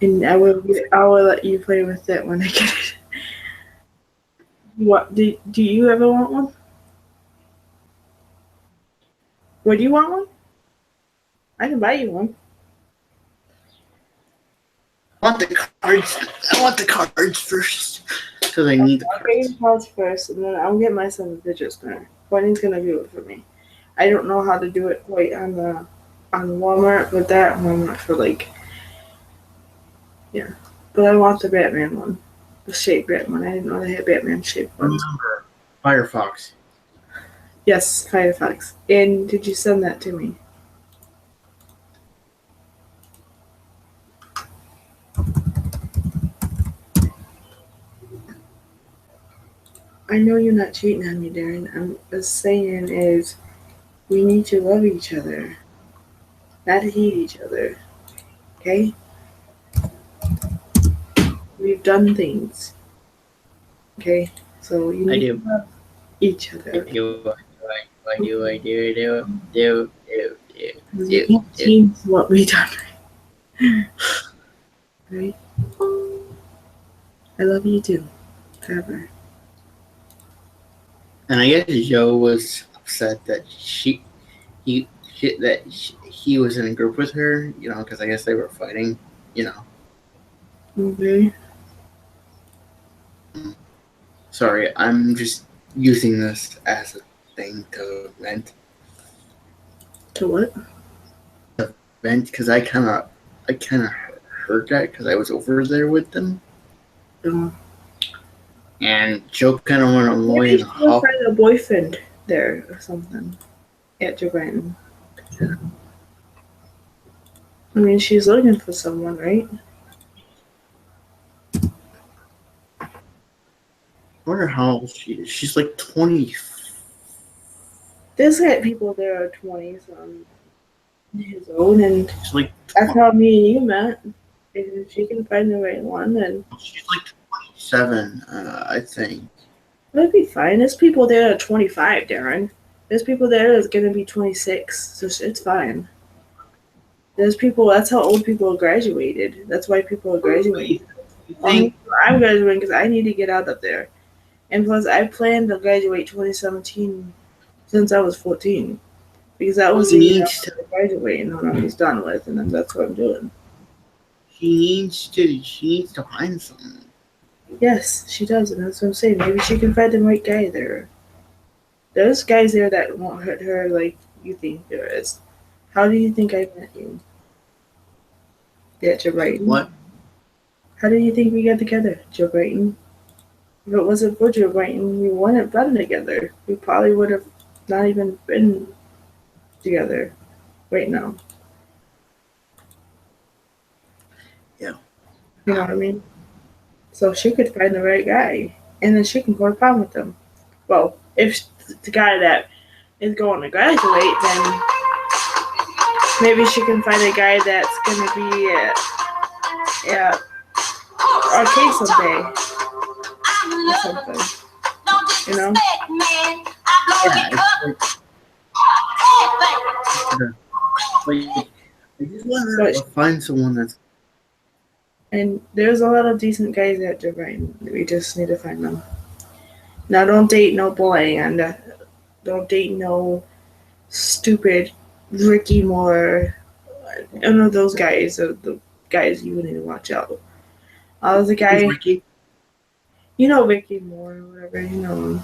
And I will let you play with it when I get it. What do you ever want one? Would you want one? I can buy you one. I want the cards. I want the cards first. Because I need the I'll get cards. your cards first, and then I'll get myself a fidget spinner. Courtney's gonna do it for me. I don't know how to do it quite on Walmart, but that Walmart for like, yeah. But I want the Batman one, the shaped Batman one. I didn't know they had Batman shaped ones. Remember, Firefox. Yes, Firefox. And did you send that to me? I know you're not cheating on me, Darren. I'm just saying is we need to love each other, not hate each other. Okay? We've done things. Okay? So you need to love each other. You can't change what we done. Right? I love you too. Forever. And I guess Joe was upset that he was in a group with her, because I guess they were fighting, Okay. Sorry, I'm just using this as a thing to vent. To what? Vent, because I kind of heard that because I was over there with them. And Joe kind of went away. Maybe she will find a boyfriend there or something at Japan. I mean, she's looking for someone, right? I wonder how old she is. She's like 20. There's like people there are 20s his own, and She's like that's how me and you met. If she can find the right one, then she's like 27, I think. it'll be fine. There's people there that are 25, Darren. There's people there that's gonna be 26, so it's fine. There's people. That's how old people graduated. That's why people are graduating. I'm graduating because I need to get out of there, and plus I plan to graduate 2017 since I was 14, because that was the year I was graduating when I was done with, and then that's what I'm doing. She needs to find someone. Yes, she does, and that's what I'm saying. Maybe she can find the right guy there. There's guys there that won't hurt her like you think there is. How do you think I met you? Yeah, Joe Brighton. What? How do you think we got together, Joe Brighton? If it wasn't for Joe Brighton, we wouldn't have gotten together. We probably would have not even been together right now. Yeah. You know what I mean? So she could find the right guy, and then she can go to prom with him. Well, if the guy that is going to graduate, then maybe she can find a guy that's going to be at arcade someday or something. You know? I just want to find someone that's. And there's a lot of decent guys at Divine. We just need to find them. Now, don't date no boy, and don't date no stupid Ricky Moore. I know those guys are the guys you need to watch out. There's a guy. Ricky? You know Ricky Moore or whatever, you know him.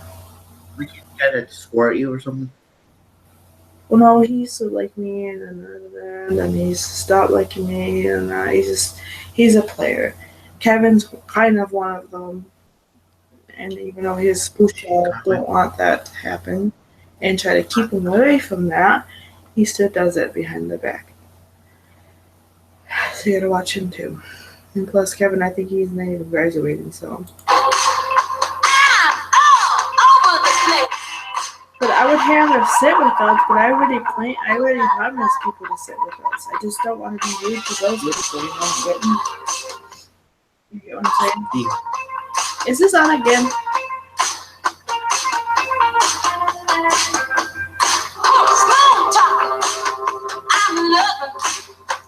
Ricky, the guy that swore at you or something? Well, no, he used to like me, and then he's stopped liking me, and he's a player. Kevin's kind of one of them, and even though his people don't want that to happen and try to keep him away from that, he still does it behind the back. So you gotta watch him too. And plus, Kevin, I think he's not even graduating, so. But I would have him sit with us, but I already promised people to sit with us. I just don't want to be rude to those people, you know. You get what I'm saying? Yeah. Is this on again? I'm loving.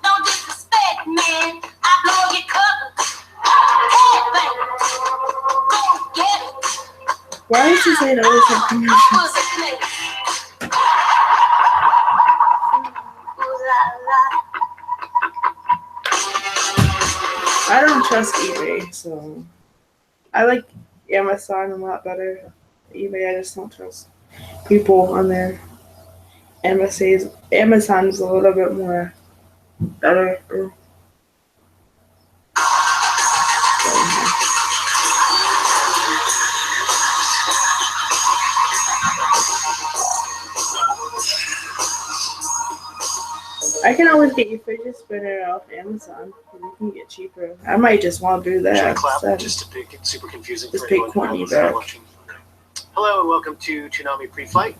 Don't disrespect, man. I blow your cover. Why does he say it always have commercials? I don't trust eBay, so I like Amazon a lot better. eBay, I just don't trust people on there. Amazon's a little bit more better. I can always get your fidget spinner off Amazon. You can get cheaper. I might just want to do that. Should I clap instead. just to make it super confusing Just for pay anyone Courtney who's back. watching? Hello and welcome to Toonami Pre-Flight.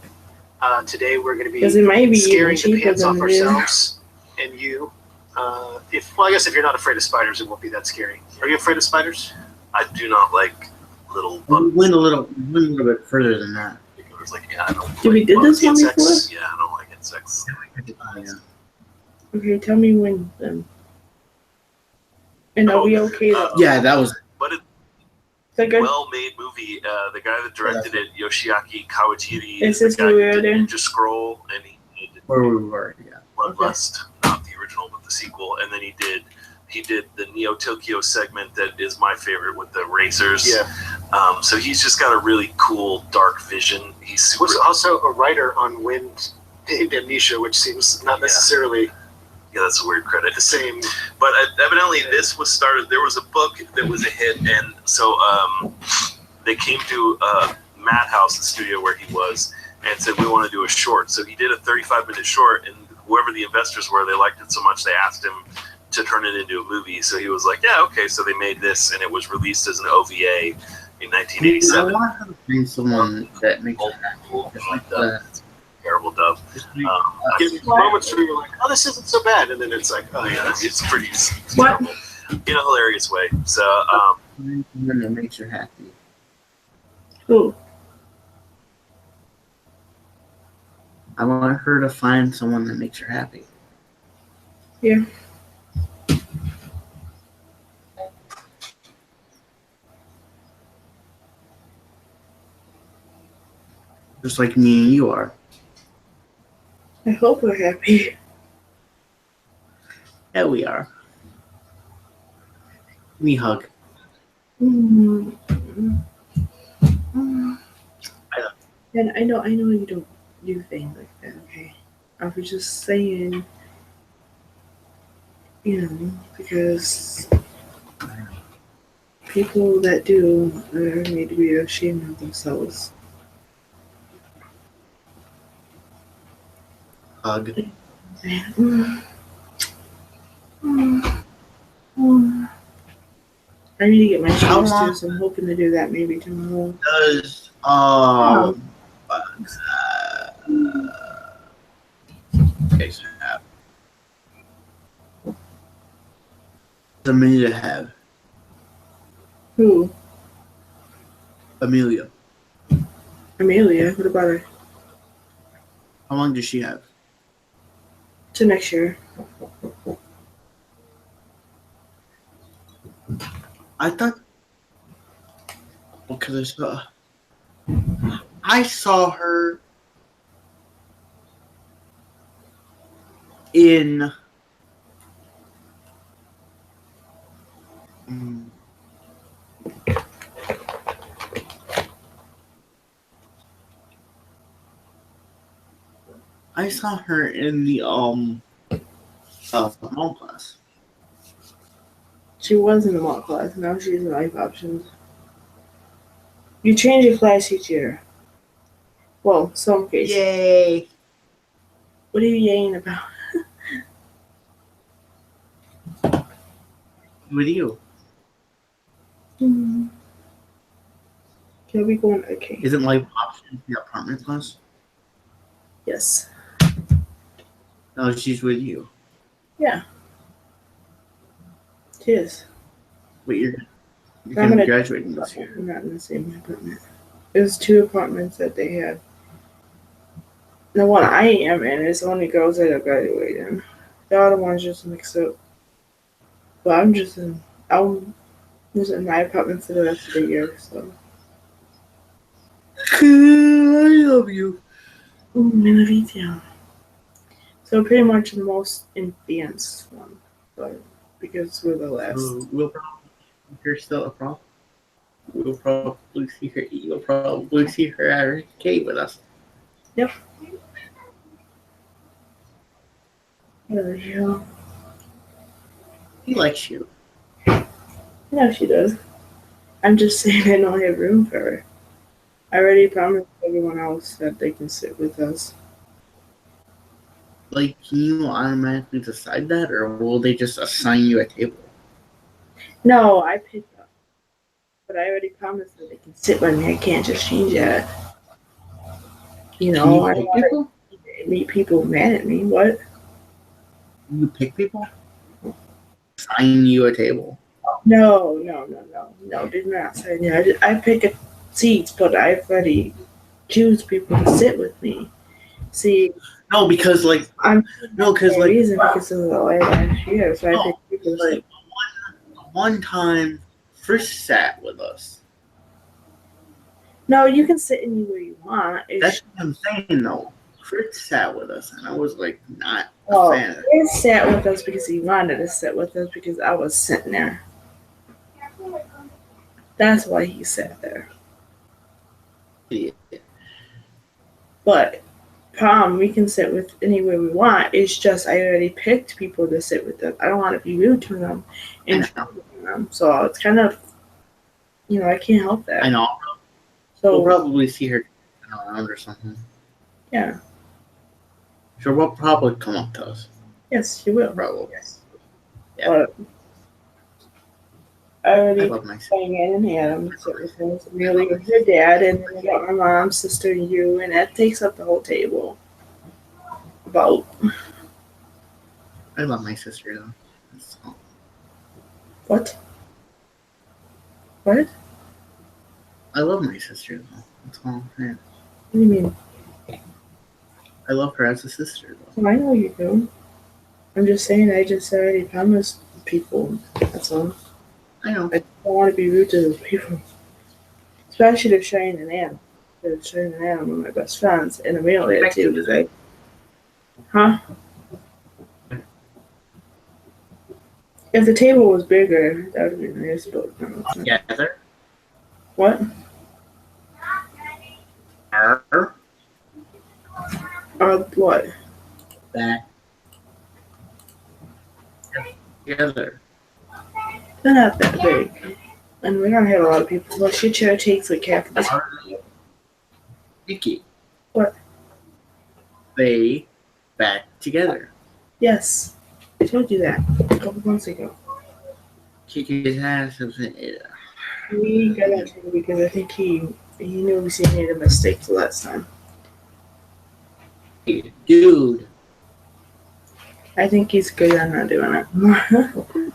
Today we're going to be Because it might be even scaring the cheaper pants off than you. ourselves and you. I guess if you're not afraid of spiders, it won't be that scary. Are you afraid of spiders? I do not like little We bugs. went a little bit further than that. It's like, yeah, I don't Did we like did this one insects. before? Yeah, I don't like insects. Yeah. Okay, tell me when then. And are we okay? Yeah, that was. But it's Is that a good? well-made movie. The guy that directed it, Yoshiaki Kawajiri, Is the this guy what we who were did doing? Ninja Scroll, and he did Where we were, yeah. Bloodlust, not the original, but the sequel. And then he did the Neo Tokyo segment that is my favorite with the racers. Yeah. So he's just got a really cool dark vision. He's super. Was also a writer on Wind named Amnesia, which seems not necessarily Yeah, that's a weird credit. the same. But evidently, this was started. There was a book that was a hit, and so they came to Madhouse, the studio where he was, and said, "We want to do a short." So he did a 35-minute short, and whoever the investors were, they liked it so much they asked him to turn it into a movie. So he was like, "Yeah, okay." So they made this, and it was released as an OVA in I 1987. want to find someone that makes Old it school, just like dub. Terrible dub. just Get these moments where you're like, oh, this isn't so bad. And then it's like, oh, Yeah, yeah. it's pretty What? terrible in a hilarious way. So someone that makes you happy. Who? I want her to find someone that makes her happy. Yeah. Just like me and you are. I hope we're happy. Yeah, we are. Give me a hug. Mm. I know. And I know you don't do things like that, okay? I was just saying, because people that do need to be ashamed of themselves. Hug. I need to get my How shoes long- too, so I'm hoping to do that maybe tomorrow. Does okay, so have Amelia have Who? Amelia. Amelia. What about her? How long does she have? To next year. I thought because I saw her in I saw her in the mall class. She was in the malt class. Now she's in life options. You change your class each year. Well, some cases. Yay! What are you yaying about? With you. Can we go on? Okay. Isn't life options the apartment class? Yes. No, she's with you. Yeah. She is. But you're I'm gonna gonna- be graduating this year. We're not in the same apartment. There's 2 apartments that they had. The one I am in is only girls that are graduating. The other one's just mixed up. But I'm just in my apartment for the rest of the year, so. I love you. Ooh, I love you too. So pretty much the most advanced one, but because we're the last. We'll probably see her still a problem. We'll probably see her. You'll probably see her at her cave with us. Yep. There we go. He likes you. Yeah, she does. I'm just saying I don't have room for her. I already promised everyone else that they can sit with us. Like, can you automatically decide that, or will they just assign you a table? No, I picked up. But I already promised that they can sit with me. I can't just change that. You Can know, you I pick want people? to meet people mad at me. What? Can you pick people? Assign you a table. No. Did not say that. I pick a seats, but I already choose people to sit with me. See, No, because like I'm no, because the like reason because of the last year, so I no, picked people to like sit. one time, Frisch sat with us. No, you can sit anywhere you want. That's what I'm saying though. Frisch sat with us, and I was like not a Oh, fan of it. he sat with us because he wanted to sit with us because I was sitting there. That's why he sat there. Yeah. But we can sit with anywhere we want. It's just I already picked people to sit with us. I don't want to be rude to them and I know. to them. So it's kind of, I can't help that. I know. So We'll probably see her around or something. yeah, She'll probably come up to us. yes, you will. Probably. Yeah. But I I already love my sister. sang in and had him sit with us. Really with your dad, and then I got my mom, sister, and you, and that takes up the whole table. About I love my sister though. That's all. what? What? I love my sister though. That's all I'm saying. What do you mean? I love her as a sister though. I know you do. I'm just saying I just already promised people. That's all. I know. I don't want to be rude to those people. Especially to Shane and Ann. Because Shane and Ann are my best friends. And Emil did too. Was like, huh? If the table was bigger, that would be nice, but no. Together. What? Her. What? That. Together. They're not that big. And we're gonna have a lot of people. Well, your chair takes like half of the time. Nikki. What? They back together. Yes. I told you that a couple months ago. Kick his ass. We got that too because I think he knew we made a mistake the last time. Dude. I think he's good on not doing it.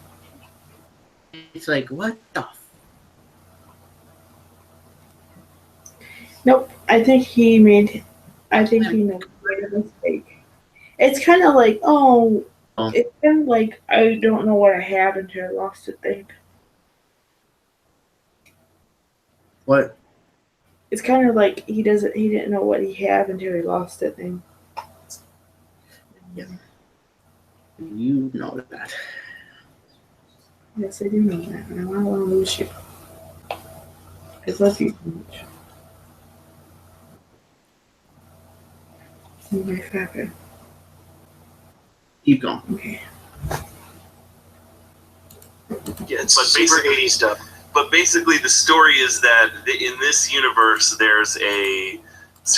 It's like, what the Nope. I think he made a mistake. It's kind of like, it's kind of like I don't know what I have until I lost it thing. What? It's kind of like he didn't know what he had until he lost it thing. You know that. Yes, I do know that, and I don't want to lose you. I love you so much. You're my favorite. Keep going. Okay. Yeah, it's But super basically- 80s stuff. But basically, the story is that in this universe, there's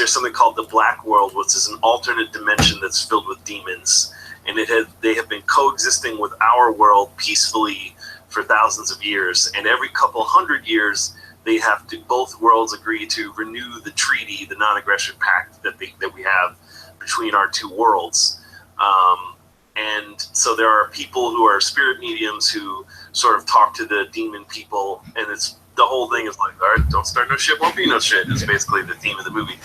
something called the Black World, which is an alternate dimension that's filled with demons, and they have been coexisting with our world peacefully for thousands of years. And every couple hundred years, both worlds agree to renew the treaty, the non-aggression pact that we have between our two worlds. And so there are people who are spirit mediums who sort of talk to the demon people, and the whole thing is like, all right, don't start no shit, won't be no shit. It's basically the theme of the movie.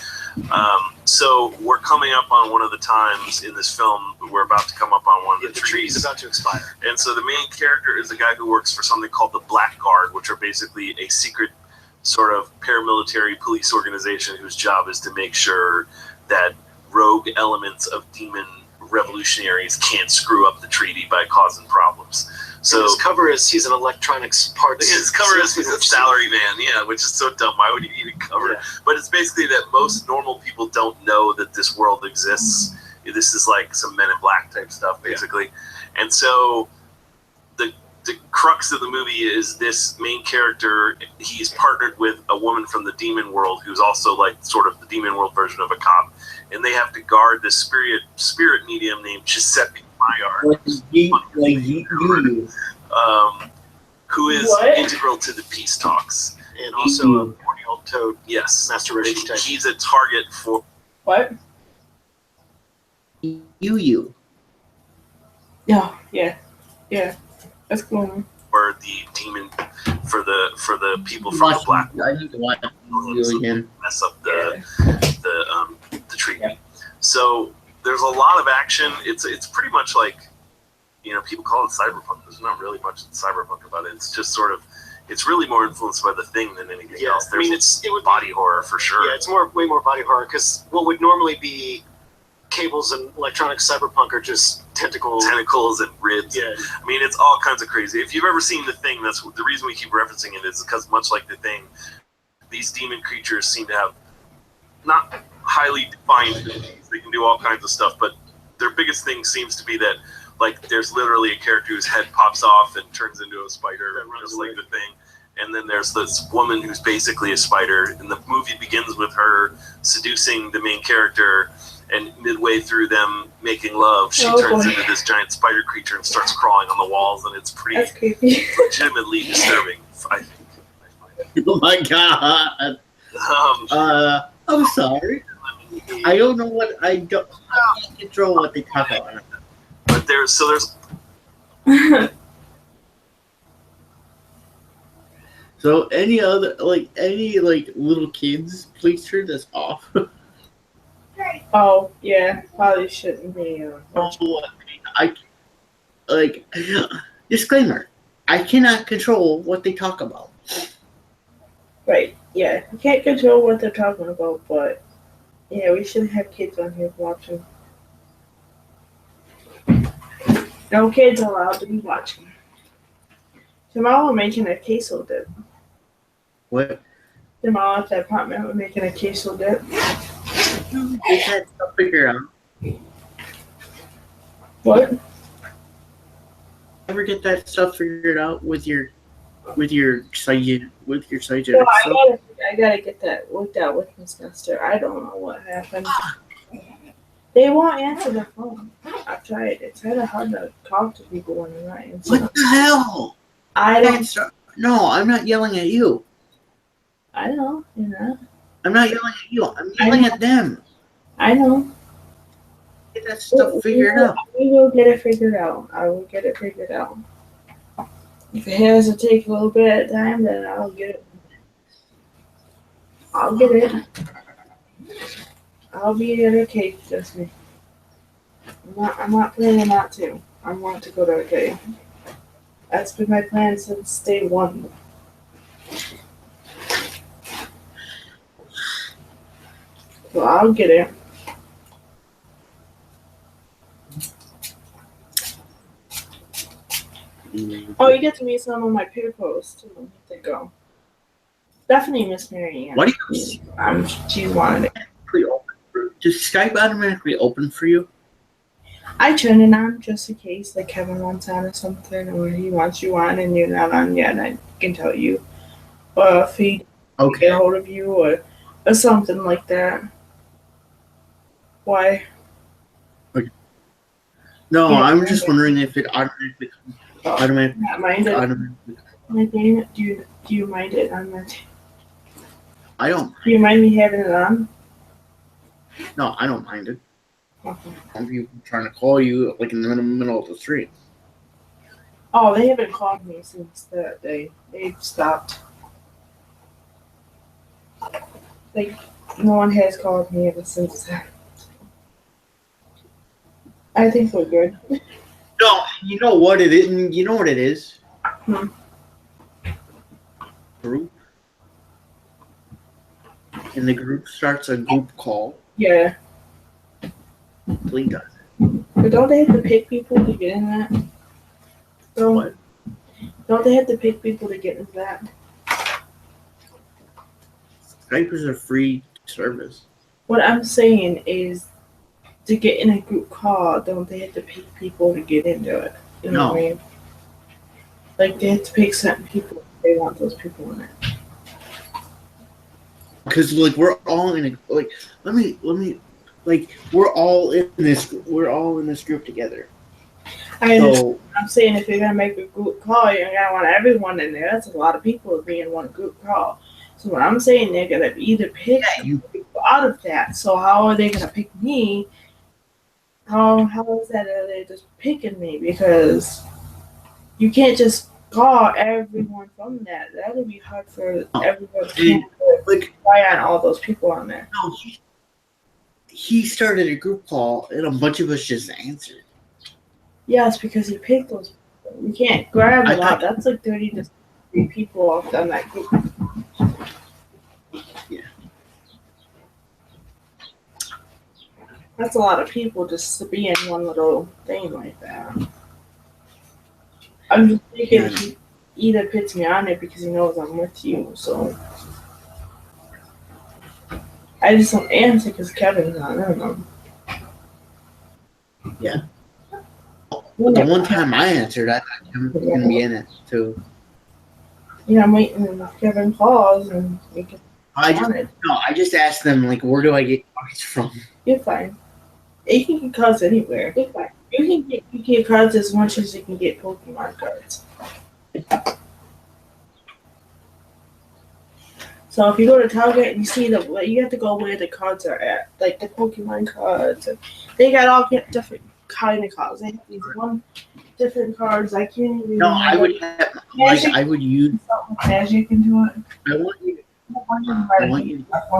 So we're coming up on one of the times in this film. We're about to come up on one of the treaty's trees. about to expire. And so the main character is a guy who works for something called the Black Guard, which are basically a secret sort of paramilitary police organization whose job is to make sure that rogue elements of demon revolutionaries can't screw up the treaty by causing problems. So his cover is he's an electronics parts. His cover is he's a salary man, yeah, which is so dumb. Why would you need a cover? Yeah. But it's basically that most normal people don't know that this world exists. This is like some Men in Black type stuff, basically. And so the crux of the movie is this main character. He's partnered with a woman from the demon world who's also like sort of the demon world version of a cop, and they have to guard this spirit medium named Giuseppe Maillard, who is integral to the peace talks, and also a 40-year-old toad. Yes, Master Roshi type. He's a target for What? You. Yeah. That's cool. for the demon for the people from the black I need to watch you again. mess up the treatment. Yeah. So there's a lot of action. It's pretty much like, people call it cyberpunk. There's not really much cyberpunk about it. It's just sort of, it's really more influenced by the Thing than anything else. I mean, There's it would body horror for sure. Yeah, it's way more body horror because what would normally be cables and electronic cyberpunk are just tentacles Tentacles and ribs. Yeah. I mean, it's all kinds of crazy. If you've ever seen The Thing, that's the reason we keep referencing it, is because much like The Thing, these demon creatures seem to have not highly defined abilities. They can do all kinds of stuff, but their biggest thing seems to be that, like, there's literally a character whose head pops off and turns into a spider, just like The Thing. And then there's this woman who's basically a spider, and the movie begins with her seducing the main character, and midway through them making love, she turns into this giant spider creature and starts crawling on the walls, and it's pretty That's creepy. legitimately disturbing, I think. Oh my god. I'm sorry. I don't know what I can't control what they talk about. But there's So any little kids, please turn this off. Oh, yeah. Probably shouldn't be. Disclaimer. I cannot control what they talk about. Right. Yeah. You can't control what they're talking about, but yeah, we shouldn't have kids on here watching. No kids allowed to be watching. Tomorrow we're making a queso dip. What? Tomorrow at the apartment we're making a queso dip. Get that stuff figured out. What? Ever get that stuff figured out with your psychic No, I gotta get that worked out with Miss Nestor. I don't know what happened. They won't answer the phone. I've tried. It's kind of hard to talk to people when they're not answering. What the hell? I don't. No, I'm not yelling at you. I know. You know. I'm not yelling at you. I'm yelling at them. I know. Get that stuff figured out. We will get it figured out. I will get it figured out. If it has to take a little bit of time, then I'll get it. I'll get it. I'll be at a cake, trust me. I'm not planning not to. I want to go to a cake. That's been my plan since day one. So I'll get it. Oh, you get to meet some of my peer posts too. They go. Stephanie Miss Marianne. What do you She wanted it. Does Skype automatically open for you? I turn it on just in case, like Kevin wants on or something, or he wants you on and you're not on yet, and I can tell you. Or if he Okay. get a hold of you, or something like that. Why? No, Yeah, I'm just wondering if it automatically Not mind it. automatically. Anything? Do you mind it on that? I don't. Do you mind me having it on? No, I don't mind it. Okay. I'm people trying to call you like in the middle of the street. Oh, they haven't called me since that day. They've stopped. Like, no one has called me ever since that. I think we're good. No, you know what it is. You know what it is. Hmm. Group. and the group starts a group call, Yeah. Lee does. But don't they have to pick people to get in that? What? Don't they have to pick people to get into that? Skype is a free service. What I'm saying is, to get in a group call, don't they have to pick people to get into it? You know what I mean? Like, they have to pick certain people if they want those people in it. Because like we're all in a like let me like we're all in this group together. So I'm saying if you're gonna make a group call, you're gonna want everyone in there. That's a lot of people to be in one group call. So what I'm saying, they're gonna either pick people out of that. So how are they gonna pick me? How is that they're just picking me? Because you can't just call everyone from that. That would be hard for everyone to rely on all those people on there. No, he started a group call and a bunch of us just answered. Yes, because he picked those people. You can't grab a lot. That's like 30 to 40 people off on that group. Yeah. That's a lot of people just to be in one little thing like that. I'm just thinking he either puts me on it because he knows I'm with you, so I just don't answer because Kevin's on. I don't know. Yeah. But the one time I answered, I thought Kevin was going to be in it too. Yeah, I'm waiting if Kevin calls and we can. I just asked them like, where do I get cards from? You're fine. You can get cards anywhere. You're fine. You can get cards as much as you can get Pokemon cards. So if you go to Target and you see you have to go where the cards are at, like the Pokemon cards. They got all different kind of cards. They have these one different cards. I can't even. No, I would have. Like, I would use magic into it. I want you. One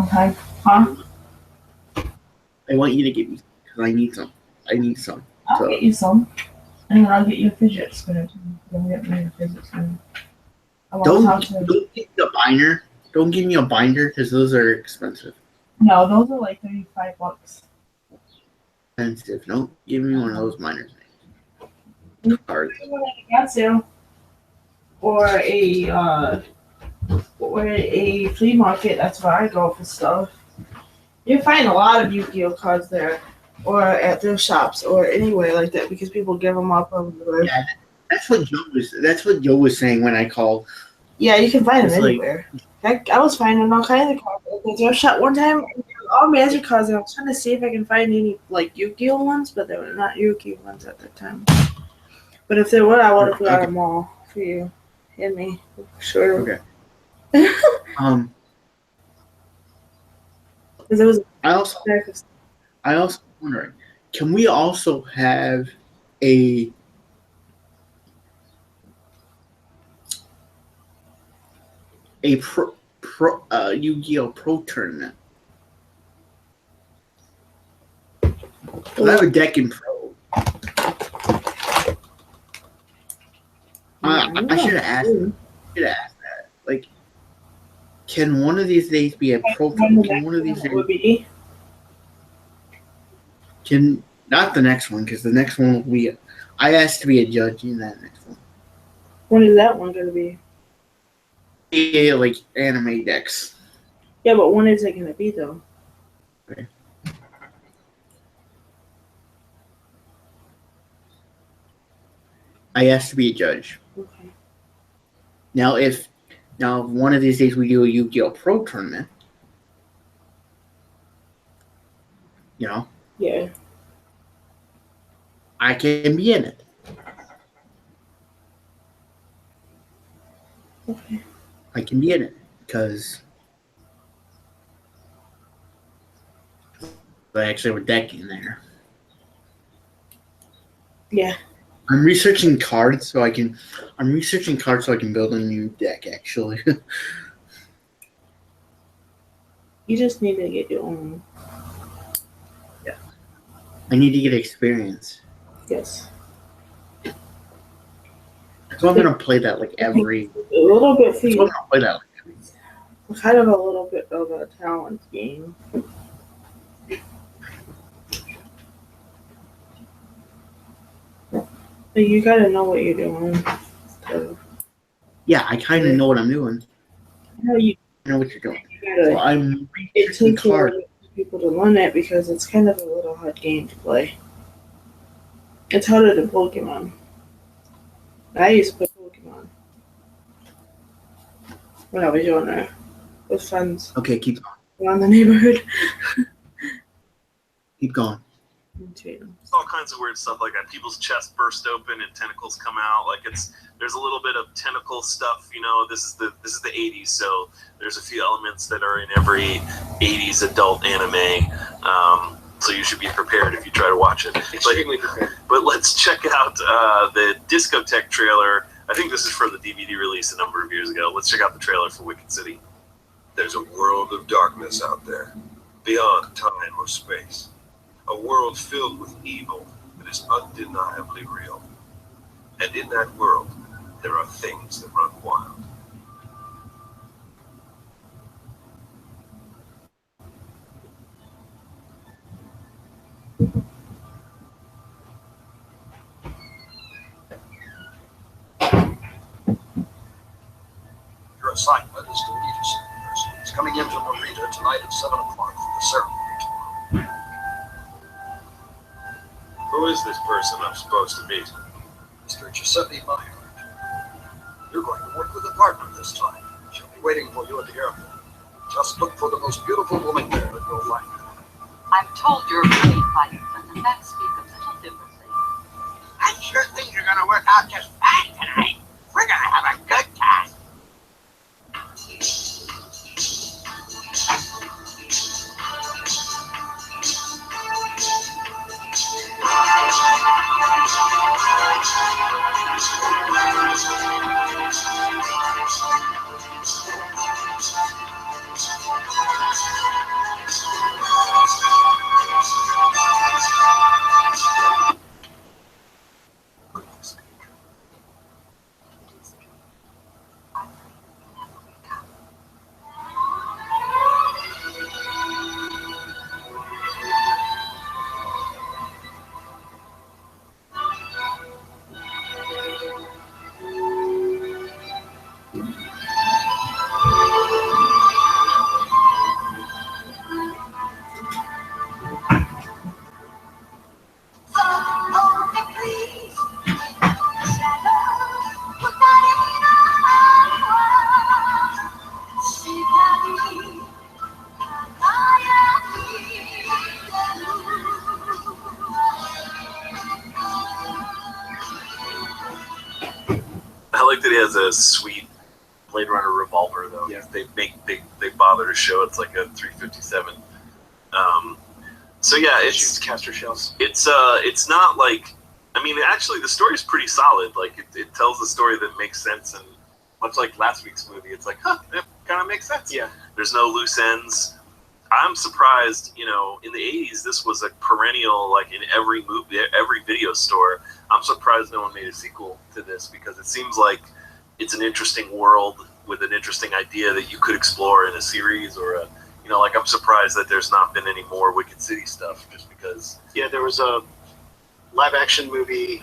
time, huh? I want you to get me because I need some. I'll get you some, and then I'll get you a fidget spinner too. Don't get me a fidget spinner. Don't give me a binder. Don't give me a binder because those are expensive. No, those are like $35. Expensive. Don't give me one of those binders. Cards. Or a flea market. That's where I go for stuff. You find a lot of Yu-Gi-Oh cards there, or at their shops, or anywhere like that, because people give them up on the road. Yeah, that's what Joe was saying when I called. Yeah, you can find them anywhere. I was finding all kinds of cards at the thrift shop one time. All magic cards. And I was trying to see if I can find any like Yu-Gi-Oh ones, but they were not Yu-Gi-Oh ones at the time. But if there were, I would have got them all for you and me. Sure. Okay. Because it was. I also wondering, can we also have a Yu-Gi-Oh Pro tournament? I have a deck in Pro. I should have asked. That. Like, can one of these days be a Pro? Can one of these days? Can not the next one because the next one will be. I asked to be a judge in that next one. When is that one going to be? Yeah, like anime decks. Yeah, but when is it going to be though? Okay. I asked to be a judge. Okay. Now, if one of these days we do a Yu-Gi-Oh Pro tournament, Yeah. I can be in it. Okay. I can be in it because I actually have a deck in there. Yeah. I'm researching cards so I can build a new deck. Actually, You just need to get your own. Yeah. I need to get experience. Yes. So I'm gonna play that like every. A little bit for So I'm you. gonna play that. kind of a little bit of a talent game. But you gotta know what you're doing. So, Yeah, I kind of know what I'm doing. you I know what you're doing. gotta, So I'm it researching takes a little cards. bit for people to learn it because it's kind of a little hard game to play. It's harder than Pokemon. I used to play Pokemon when I was younger with friends Okay, keep going. around the neighborhood. Keep going. All kinds of weird stuff like that. People's chests burst open and tentacles come out. Like there's a little bit of tentacle stuff. You know, this is the 80s, so there's a few elements that are in every 80s adult anime. So you should be prepared if you try to watch it. Extremely prepared. But let's check out the Discotheque trailer. I think this is for the DVD release a number of years ago. Let's check out the trailer for Wicked City. There's a world of darkness out there, beyond time or space. A world filled with evil that is undeniably real. And in that world, there are things that run wild. Your assignment is to meet a certain person. He's coming into Narita tonight at 7 o'clock for the ceremony tomorrow. Who is this person I'm supposed to meet? Mr. Giuseppe Meyer. You're going to work with a partner this time. She'll be waiting for you at the airport. Just look for the most beautiful woman there and you'll find her. I'm told you're a great fighter, but the facts speak a little differently. I'm sure things are going to work out just fine tonight. We're going to have a good time. I like that he has a sweet Blade Runner revolver, though. Yeah. They bother to show it's like a 357. So yeah, It it's shoots caster shells. it's not like, I mean, actually the story's pretty solid. Like it tells a story that makes sense, and much like last week's movie, it's like, huh, that kind of makes sense. Yeah. There's no loose ends. I'm surprised, you know, in the 80s, this was a perennial, like in every movie, every video store. I'm surprised no one made a sequel to this, because it seems like it's an interesting world with an interesting idea that you could explore in a series or a, you know, like I'm surprised that there's not been any more Wicked City stuff, just because, Yeah, there was a live action movie,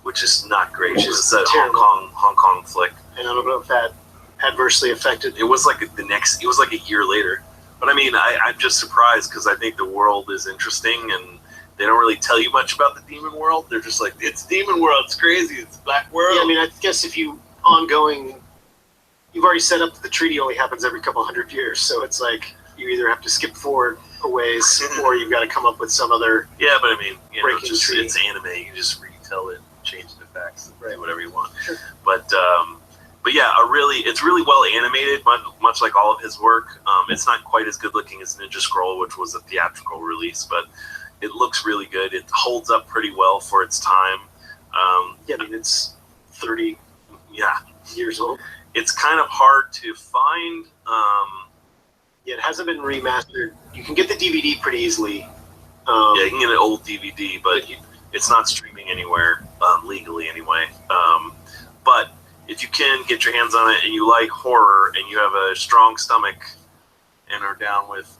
which is not great. Which It's is a terrible. Hong Kong flick. and I don't know if that adversely affected. It was like it was like a year later. But I mean, I'm just surprised, because I think the world is interesting, and they don't really tell you much about the demon world. They're just like, it's demon world, it's crazy, it's black world. Yeah, I mean, I guess if you ongoing, you've already set up that the treaty only happens every couple hundred years, so it's like you either have to skip forward a ways or you've got to come up with some other. Yeah, but I mean, you know, Breaking treaty. it's anime. You can just retell it, change the facts, and do whatever you want. Sure. But yeah, it's really well animated, much like all of his work. It's not quite as good looking as Ninja Scroll, which was a theatrical release, but it looks really good. It holds up pretty well for its time. Yeah, I mean, it's 30 Yeah, years old. it's kind of hard to find. Yeah, it hasn't been remastered. You can get the DVD pretty easily. Yeah, you can get an old DVD, but it's not streaming anywhere legally anyway. But if you can get your hands on it and you like horror and you have a strong stomach and are down with,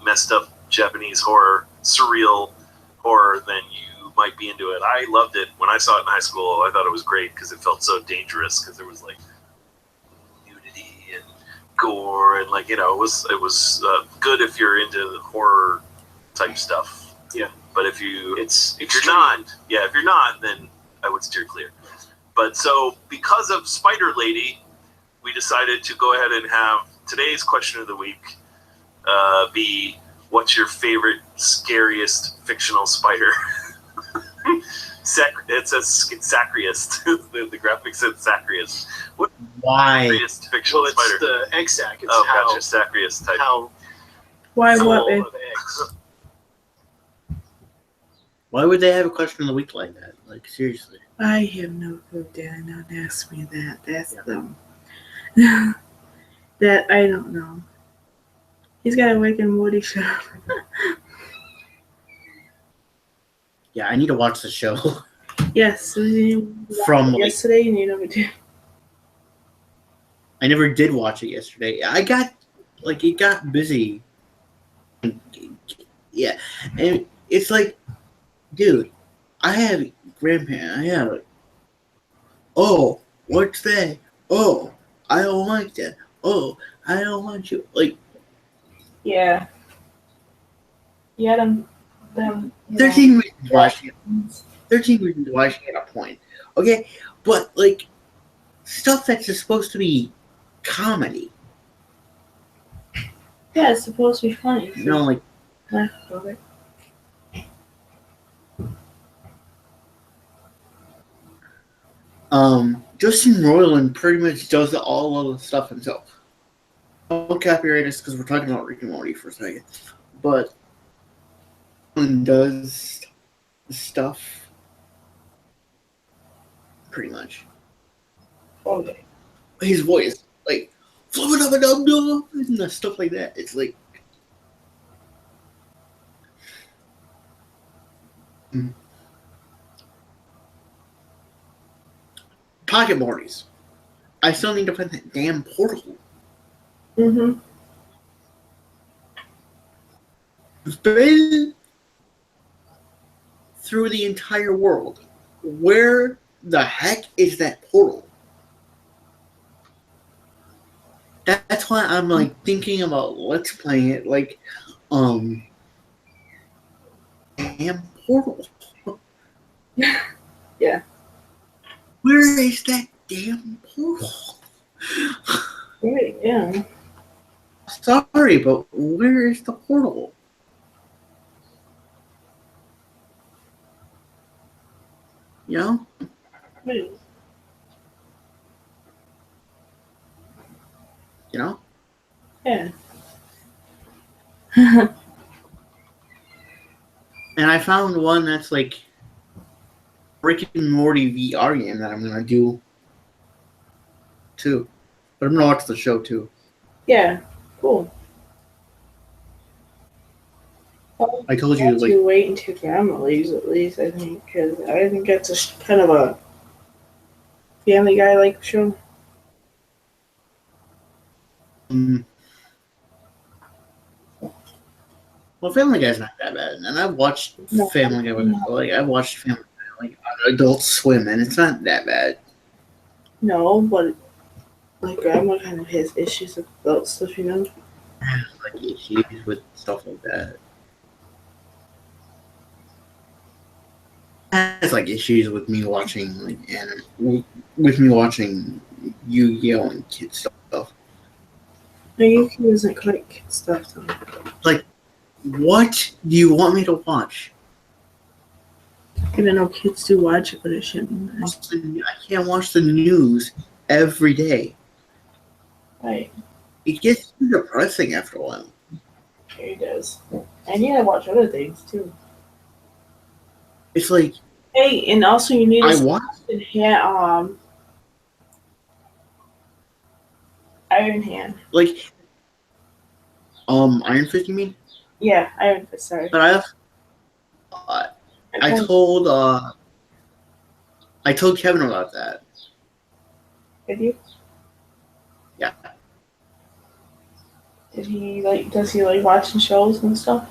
messed up Japanese horror, surreal horror, then you might be into it. I loved it when I saw it in high school. I thought it was great because it felt so dangerous because there was like nudity and gore and it was good if you're into horror type stuff. Yeah. But if you're not, then I would steer clear. But so because of Spider Lady, we decided to go ahead and have today's question of the week be, what's your favorite, scariest fictional spider? It says Sacriest. the graphic said Sacriest. What Why? scariest fictional Well, it's spider? the egg sac. It's Gotcha, Sacriest type. how Why full what? Babe? of eggs. Why would they have a question of the week like that? Like, seriously. I have no clue, Dan. Don't ask me that. That's them. That I don't know. He's got a Rick and Morty show. Yeah, I need to watch the show. Yes. From, like- yesterday, and you never did. I never did watch it yesterday. It got busy. Yeah. And it's like, dude, I have grandparents. I have, oh, what's that? Oh, I don't like that. Oh, I don't want you. Like, Yeah. Yeah, them. 13 reasons why she 13 reasons why she had a point. Okay? But, like, stuff that's just supposed to be comedy. Yeah, it's supposed to be funny. You know, like, Laugh about it. Justin Roiland pretty much does all of the stuff himself. Don't copyright us because we're talking about Rick and Morty for a second. But Roiland does the stuff pretty much. Okay. His voice, like, flub up and the stuff like that. It's like, Pocket Mortys. I still need to find that damn portal. Mm-hmm. It's been through the entire world. Where the heck is that portal? That's why I'm like thinking about let's play it like damn portal. Yeah. Where is that damn portal? Right, yeah. Sorry, but where is the portal? You know? Wait. You know? Yeah. And I found one that's like Rick and Morty VR game that I'm gonna do too. But I'm gonna watch the show too. Yeah. Cool. I told you, have like, to wait until grandma leaves, at least, I think, because I think that's a kind of a Family Guy like show. Well, Family Guy's not that bad, and I've watched No. Family Guy with like I watched Family Guy like on Adult Swim, and it's not that bad. No, but like grandma kind of has issues with adult stuff, you know? Like issues with stuff like that. Has like issues with me watching like anime, with me watching Yu-Gi-Oh and kid stuff. No, you isn't quite kid stuff though. What do you want me to watch? Even though kids do watch it, but it shouldn't. I can't watch the news every day. Right. It gets too depressing after a while. Sure he does. And you gotta watch other things too. It's like Hey, and also you need I to watch. Iron Hand. Like, Iron Fist, you mean? Yeah, Iron Fist, sorry. But I told Kevin about that. Did you? Yeah. Does he like watching shows and stuff?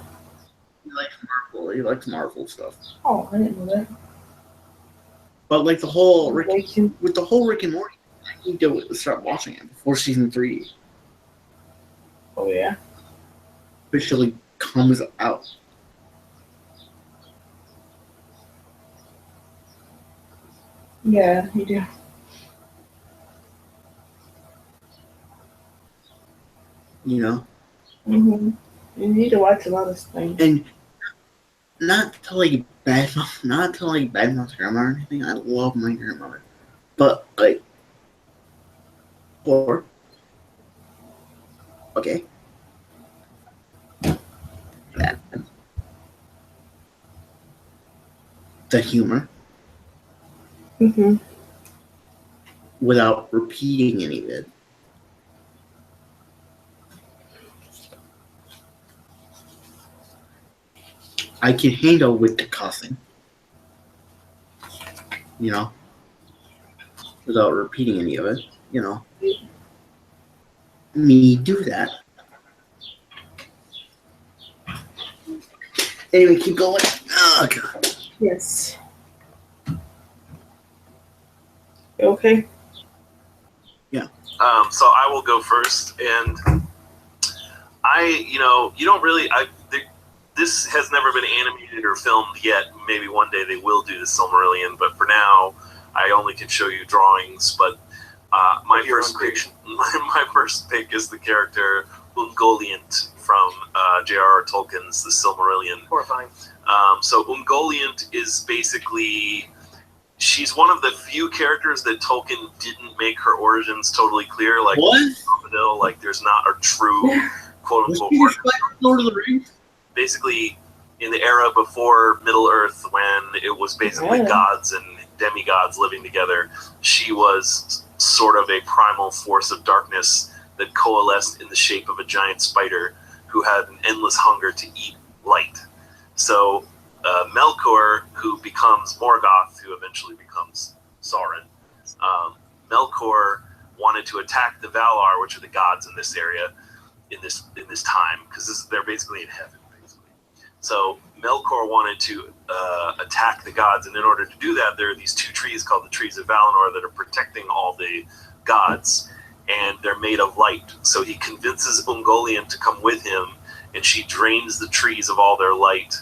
He likes Marvel. He likes Marvel stuff. Oh, I didn't know that. But like the whole Rick Like him. with the whole Rick and Morty, I need to start watching it before season 3 Oh yeah. officially comes out. Yeah, you do. You know, You need to watch a lot of things. and not to like badmouth grandma or anything. I love my grandmother, but like, or okay, that the humor Mm-hmm. without repeating any of it. I can handle with the cussing, you know, without repeating any of it, you know. Me do that. Anyway, keep going. Oh, God. Yes. Okay. So I will go first, and you don't really. This has never been animated or filmed yet. Maybe one day they will do the Silmarillion, but for now, I only can show you drawings. But my first pick is the character Ungoliant from J.R.R. Tolkien's The Silmarillion. Horrifying. So Ungoliant is basically. She's one of the few characters that Tolkien didn't make her origins totally clear. Like, What? like there's not a true quote Was unquote she origin. just like Lord of the Rings? Basically, in the era before Middle Earth, when it was basically Yeah. gods and demigods living together, she was sort of a primal force of darkness that coalesced in the shape of a giant spider who had an endless hunger to eat light. So Melkor, who becomes Morgoth, who eventually becomes Sauron, Melkor wanted to attack the Valar, which are the gods in this area, in this time, because they're basically in heaven, basically. So Melkor wanted to attack the gods, and in order to do that, there are these two trees called the Trees of Valinor that are protecting all the gods, and they're made of light. So he convinces Ungoliant to come with him, and she drains the trees of all their light.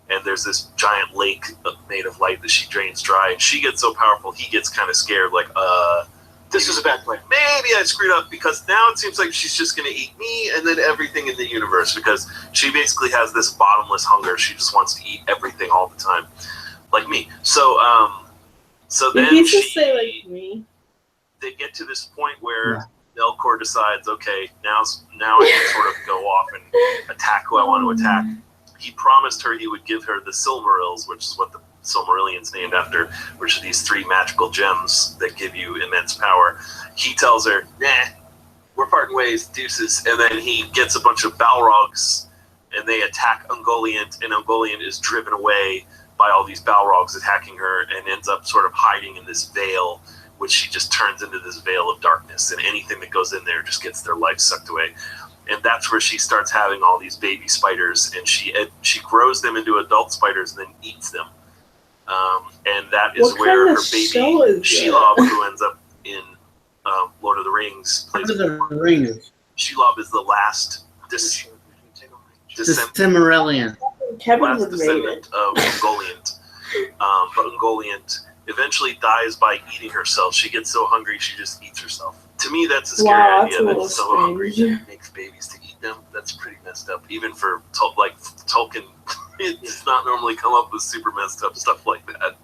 And there's this giant lake made of light that she drains dry. And she gets so powerful, he gets kind of scared, like, This was a bad plan. maybe I screwed up, because now it seems like she's just going to eat me and then everything in the universe, because she basically has this bottomless hunger. She just wants to eat everything all the time, like me. So Did then he just say like me? they get to this point where Melkor decides, okay, now I can sort of go off and attack who I want to attack. He promised her he would give her the Silmarils, which is what the Silmarillion's named after, which are these 3 magical gems that give you immense power. He tells her, nah, we're parting ways, deuces. And then he gets a bunch of Balrogs, and they attack Ungoliant, and Ungoliant is driven away by all these Balrogs attacking her, and ends up sort of hiding in this veil, which she just turns into this veil of darkness, and anything that goes in there just gets their life sucked away. And that's where she starts having all these baby spiders, and she grows them into adult spiders and then eats them. And that is What where kind her of baby show is that? Shelob, who ends up in Lord of the Rings, plays. Lord of the Rings. Shelob is the last The descendant Silmarillion. Kevin last would rate it. descendant of Ungoliant. But Ungoliant eventually dies by eating herself. She gets so hungry she just eats herself. To me, that's a scary Wow, that's idea a that little so hungry strange. that makes babies to eat them. That's pretty messed up. Even for Tolkien, it does not normally come up with super messed up stuff like that.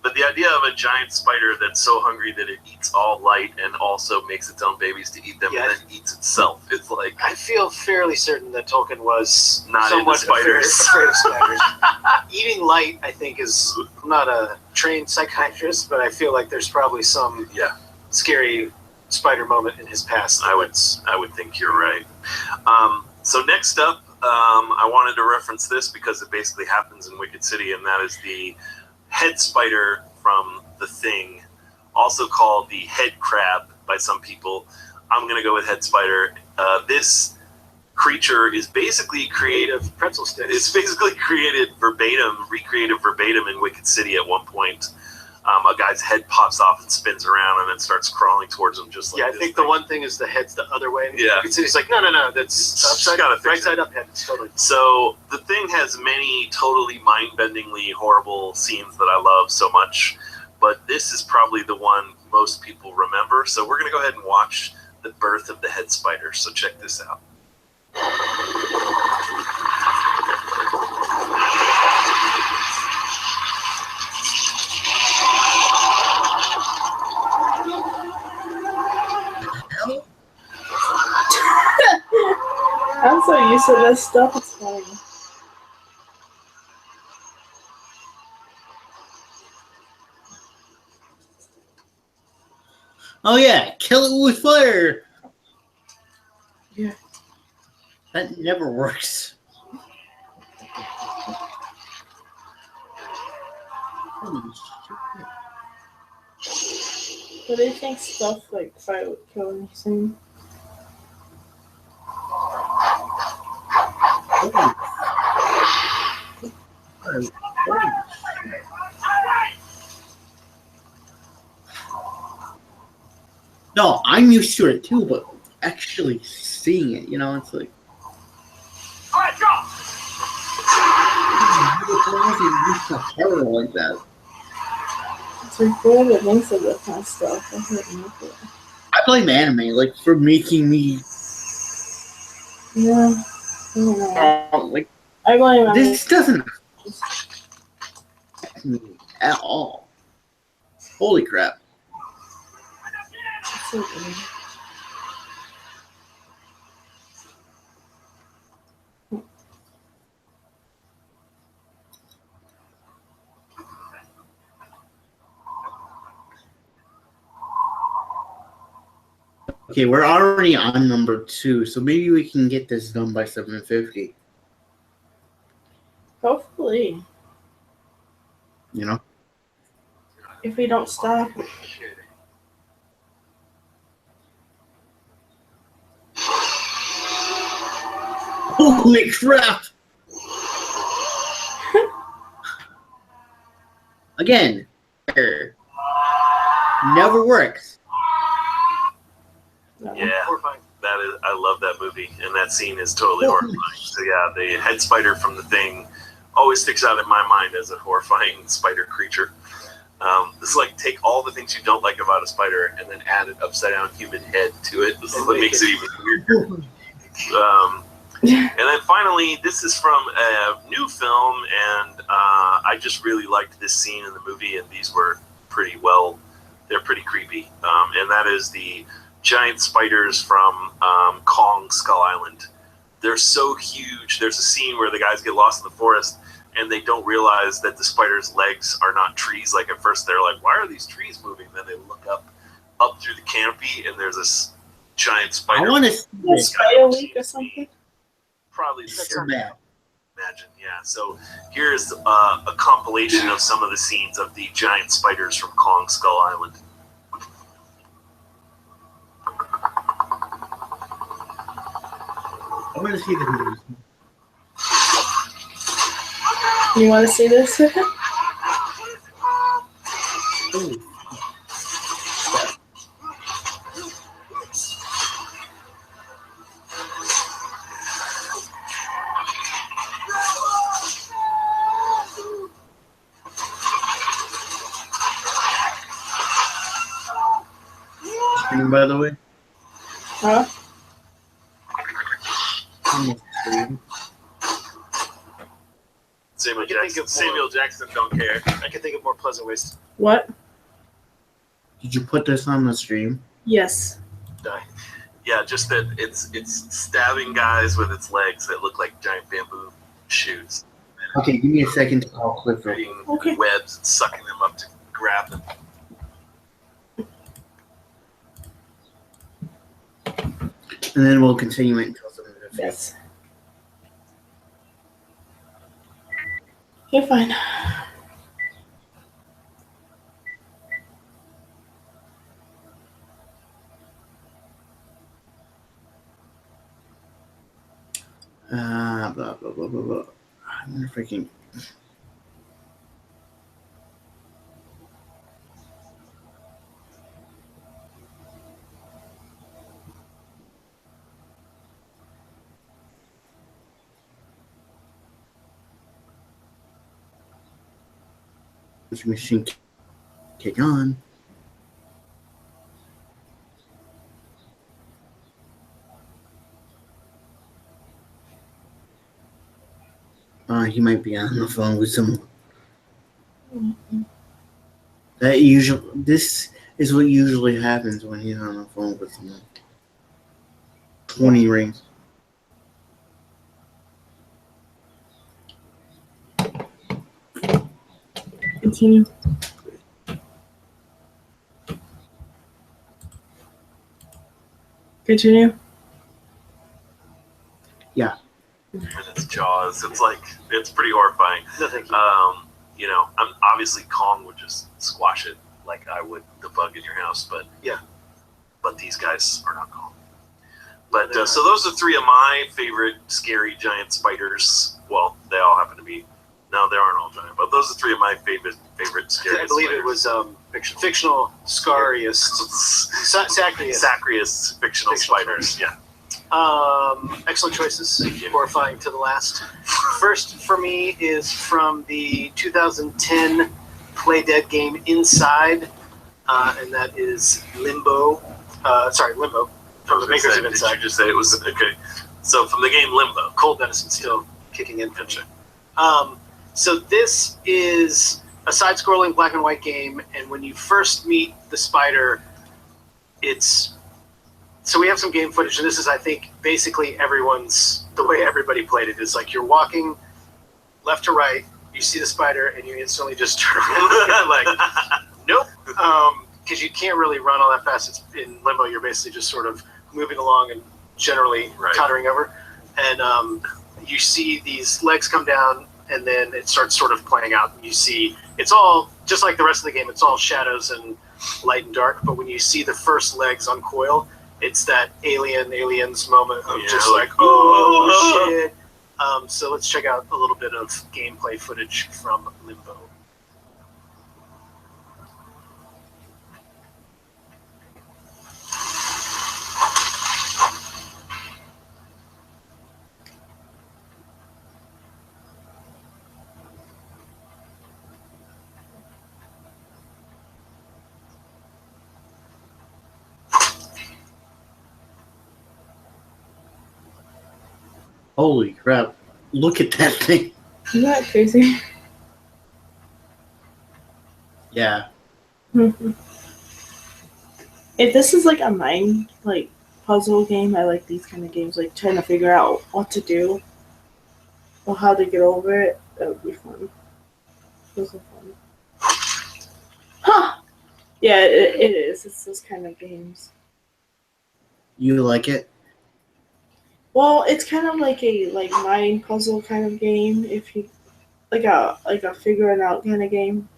But the idea of a giant spider that's so hungry that it eats all light and also makes its own babies to eat them Yeah. and then eats itself, it's like I feel fairly certain that Tolkien was Not into somewhat spiders. afraid of spiders. Eating light, I think, is. I'm not a trained psychiatrist, but I feel like there's probably some scary spider moment in his past. I would think you're right. So next up, I wanted to reference this because it basically happens in Wicked City, and that is the head spider from The Thing also called the head crab by some people. I'm going to go with head spider. This creature is basically created pretzel sticks. It's basically recreated verbatim in Wicked City at one point. A guy's head pops off and spins around and then starts crawling towards him just like Yeah, I this think thing. the one thing is the head's the other way. Yeah. You can see it's like, no, that's upside Gotta down, fix right it. side up head. It's totally. So the thing has many totally mind-bendingly horrible scenes that I love so much, but this is probably the one most people remember. So we're going to go ahead and watch the birth of the head spider. So check this out. I'm so used to this stuff. It's funny. Oh yeah, kill it with fire. Yeah. That never works. Holy shit. But I think stuff like fire would kill anything. No, I'm used to it too, but actually seeing it, it's like. Why is it used to horror like that? It's recorded at links of that kind of stuff. I heard nothing. I blame anime, like, for making me. Yeah. I don't know. Like, I blame him. this doesn't affect me at all. Holy crap. It's so weird. Okay, we're already on number 2, so maybe we can get this done by 7:50. Hopefully, if we don't stop. Holy crap! Again, never works. No. Yeah, Horrifying. I love that movie, and that scene is totally Holy horrifying. So yeah, the head spider from The Thing always sticks out in my mind as a horrifying spider creature. This is like take all the things you don't like about a spider and then add an upside down human head to it. This is what makes it even weirder. And then finally, this is from a new film, and I just really liked this scene in the movie, and these were they're pretty creepy. And that is the giant spiders from Kong Skull Island. They're so huge. There's a scene where the guys get lost in the forest, and they don't realize that the spider's legs are not trees. Like at first they're like, why are these trees moving? Then they look up through the canopy, and there's this giant spider. I want to see A this. spider week or something? Probably the So bad. imagine, yeah. So here's a compilation of some of the scenes of the giant spiders from Kong Skull Island. I want to see the movie. You want to see this? Holy screen, by the way. Huh? On the screen. Samuel You think Jackson. of more- Samuel Jackson don't care. I can think of more pleasant ways What? Did you put this on the stream? Yes. to die. Yeah, just that it's stabbing guys with its legs that look like giant bamboo shoots, Okay, give me a second to call Cliff. creating Okay. webs and sucking them up to grab them. And then we'll continue it until 7:50. Yes. Okay, fine. Blah blah blah blah blah. I wonder if I can. This machine kick on. He might be on the phone with someone. This is what usually happens when he's on the phone with someone. 20 rings. Continue. Continue. And it's Jaws. It's pretty horrifying. No, thank you. Obviously Kong would just squash it like I would the bug in your house, but Yeah. But these guys are not Kong. But so those are three of my favorite scary giant spiders. Well, they all happen to be. No, they aren't all giant, but those are three of my favorite scary. I believe it was fictional Scarius. Sacrius. Sacrius fictional spiders. Yeah. Excellent choices. Horrifying to the last. First for me is from the 2010 Play Dead game Inside, and that is Limbo. Limbo. From the makers of Inside. Did you just say it was okay? So from the game Limbo, Cold Medicine still kicking in. Gotcha. So this is a side-scrolling black and white game, and when you first meet the spider, so we have some game footage, and this is, I think, basically the way everybody played it is like you're walking left to right, you see the spider, and you instantly just turn around like, nope, because you can't really run all that fast. It's in Limbo, you're basically just sort of moving along and generally tottering over, and you see these legs come down, and then it starts sort of playing out. You see, it's all, just like the rest of the game, it's all shadows and light and dark, but when you see the first legs uncoil, it's that aliens moment of just like, oh, shit. So let's check out a little bit of gameplay footage from Limbo. Holy crap. Look at that thing. Isn't that crazy? Yeah. If this is like a mind puzzle game, I like these kind of games, like trying to figure out what to do or how to get over it. That would be fun. Those are fun. Huh! Yeah, it is. It's those kind of games. You like it? Well, it's kind of like a mind puzzle kind of game. If you like a figuring out kind of game.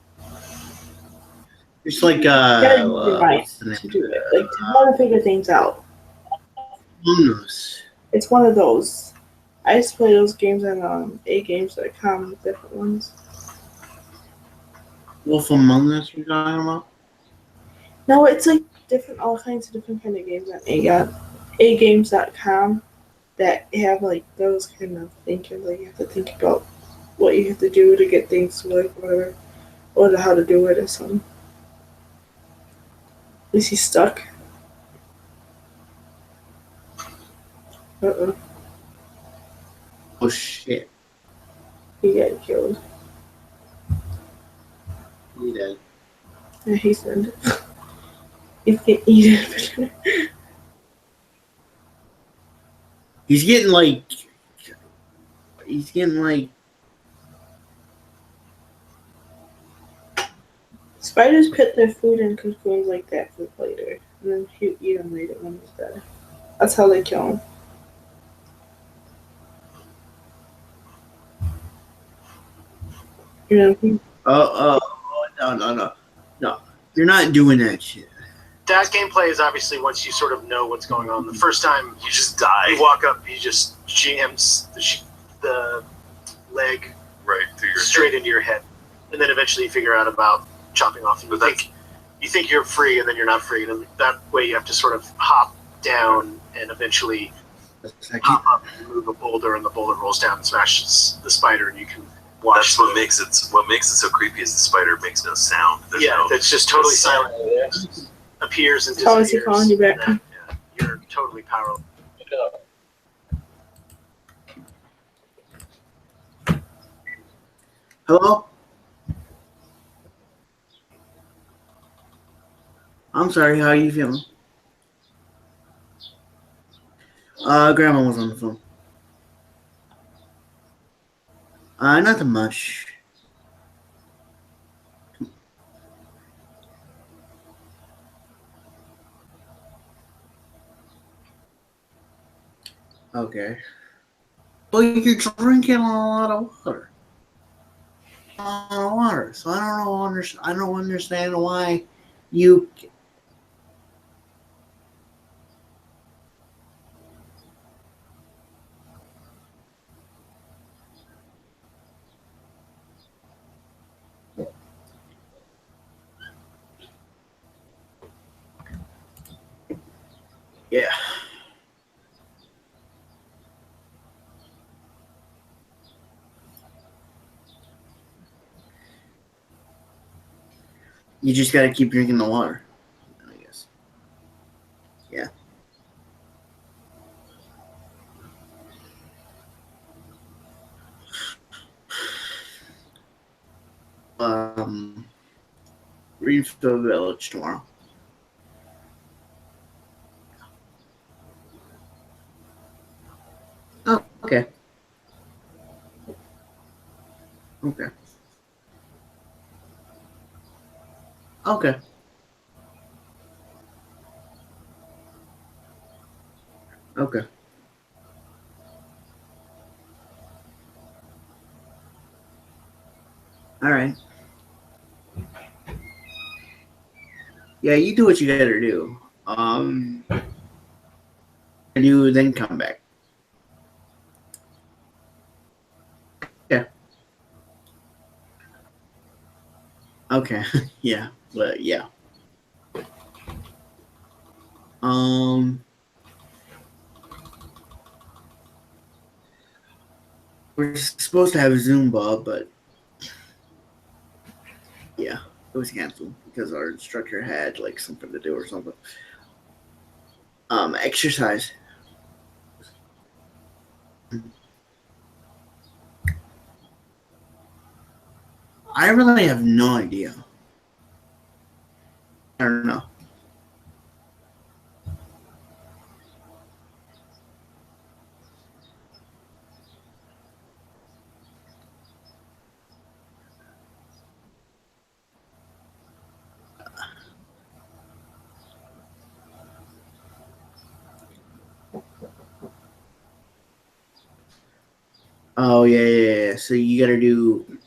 It's like You gotta use your mind what's the name? to do it, like to how to figure things out. Luminous. It's one of those. I used to play those games on agames.com, different ones. Wolf Among Us you're talking about? No, it's like all kinds of different kind of games on agames.com that have like those kind of thinking. Like you have to think about what you have to do to get things to work, whatever, or how to do it or something. Is he stuck? Uh-oh. Oh shit. He got killed. He did. Yeah, he's dead. He can eat it. He's getting like Spiders put their food in cocoons like that for later, and then you eat them later when it's dead. That's how they kill them. You know, no. You're not doing that shit. that gameplay is obviously once you sort of know what's going on. The first time You just die you walk up, he just jams the leg right through your straight into your head, and then eventually you figure out about chopping off. And you think you're free, and then you're not free, and that way you have to sort of hop down and eventually hop up and move a boulder, and the boulder rolls down and smashes the spider, and you can watch. That's what makes it so creepy. Is the spider makes no sound. There's no, that's just totally no silent. It just appears and How is he disappears. calling you back? And then, you're totally powerless. Hello? I'm sorry, how are you feeling? Grandma was on the phone. Nothing much. Okay. Well, you're drinking a lot of water. So I don't understand why you. Yeah. You just gotta keep drinking the water, I guess. Yeah. Greenfield Village tomorrow. Oh, okay. Okay. Okay. Okay. All right. Yeah, you do what you gotta do. And you then come back. Yeah. Okay. Yeah. But yeah. We're supposed to have Zumba, but yeah, it was canceled because our instructor had like something to do or something. Exercise. I really have no idea. I don't know. Oh yeah. So you gotta do.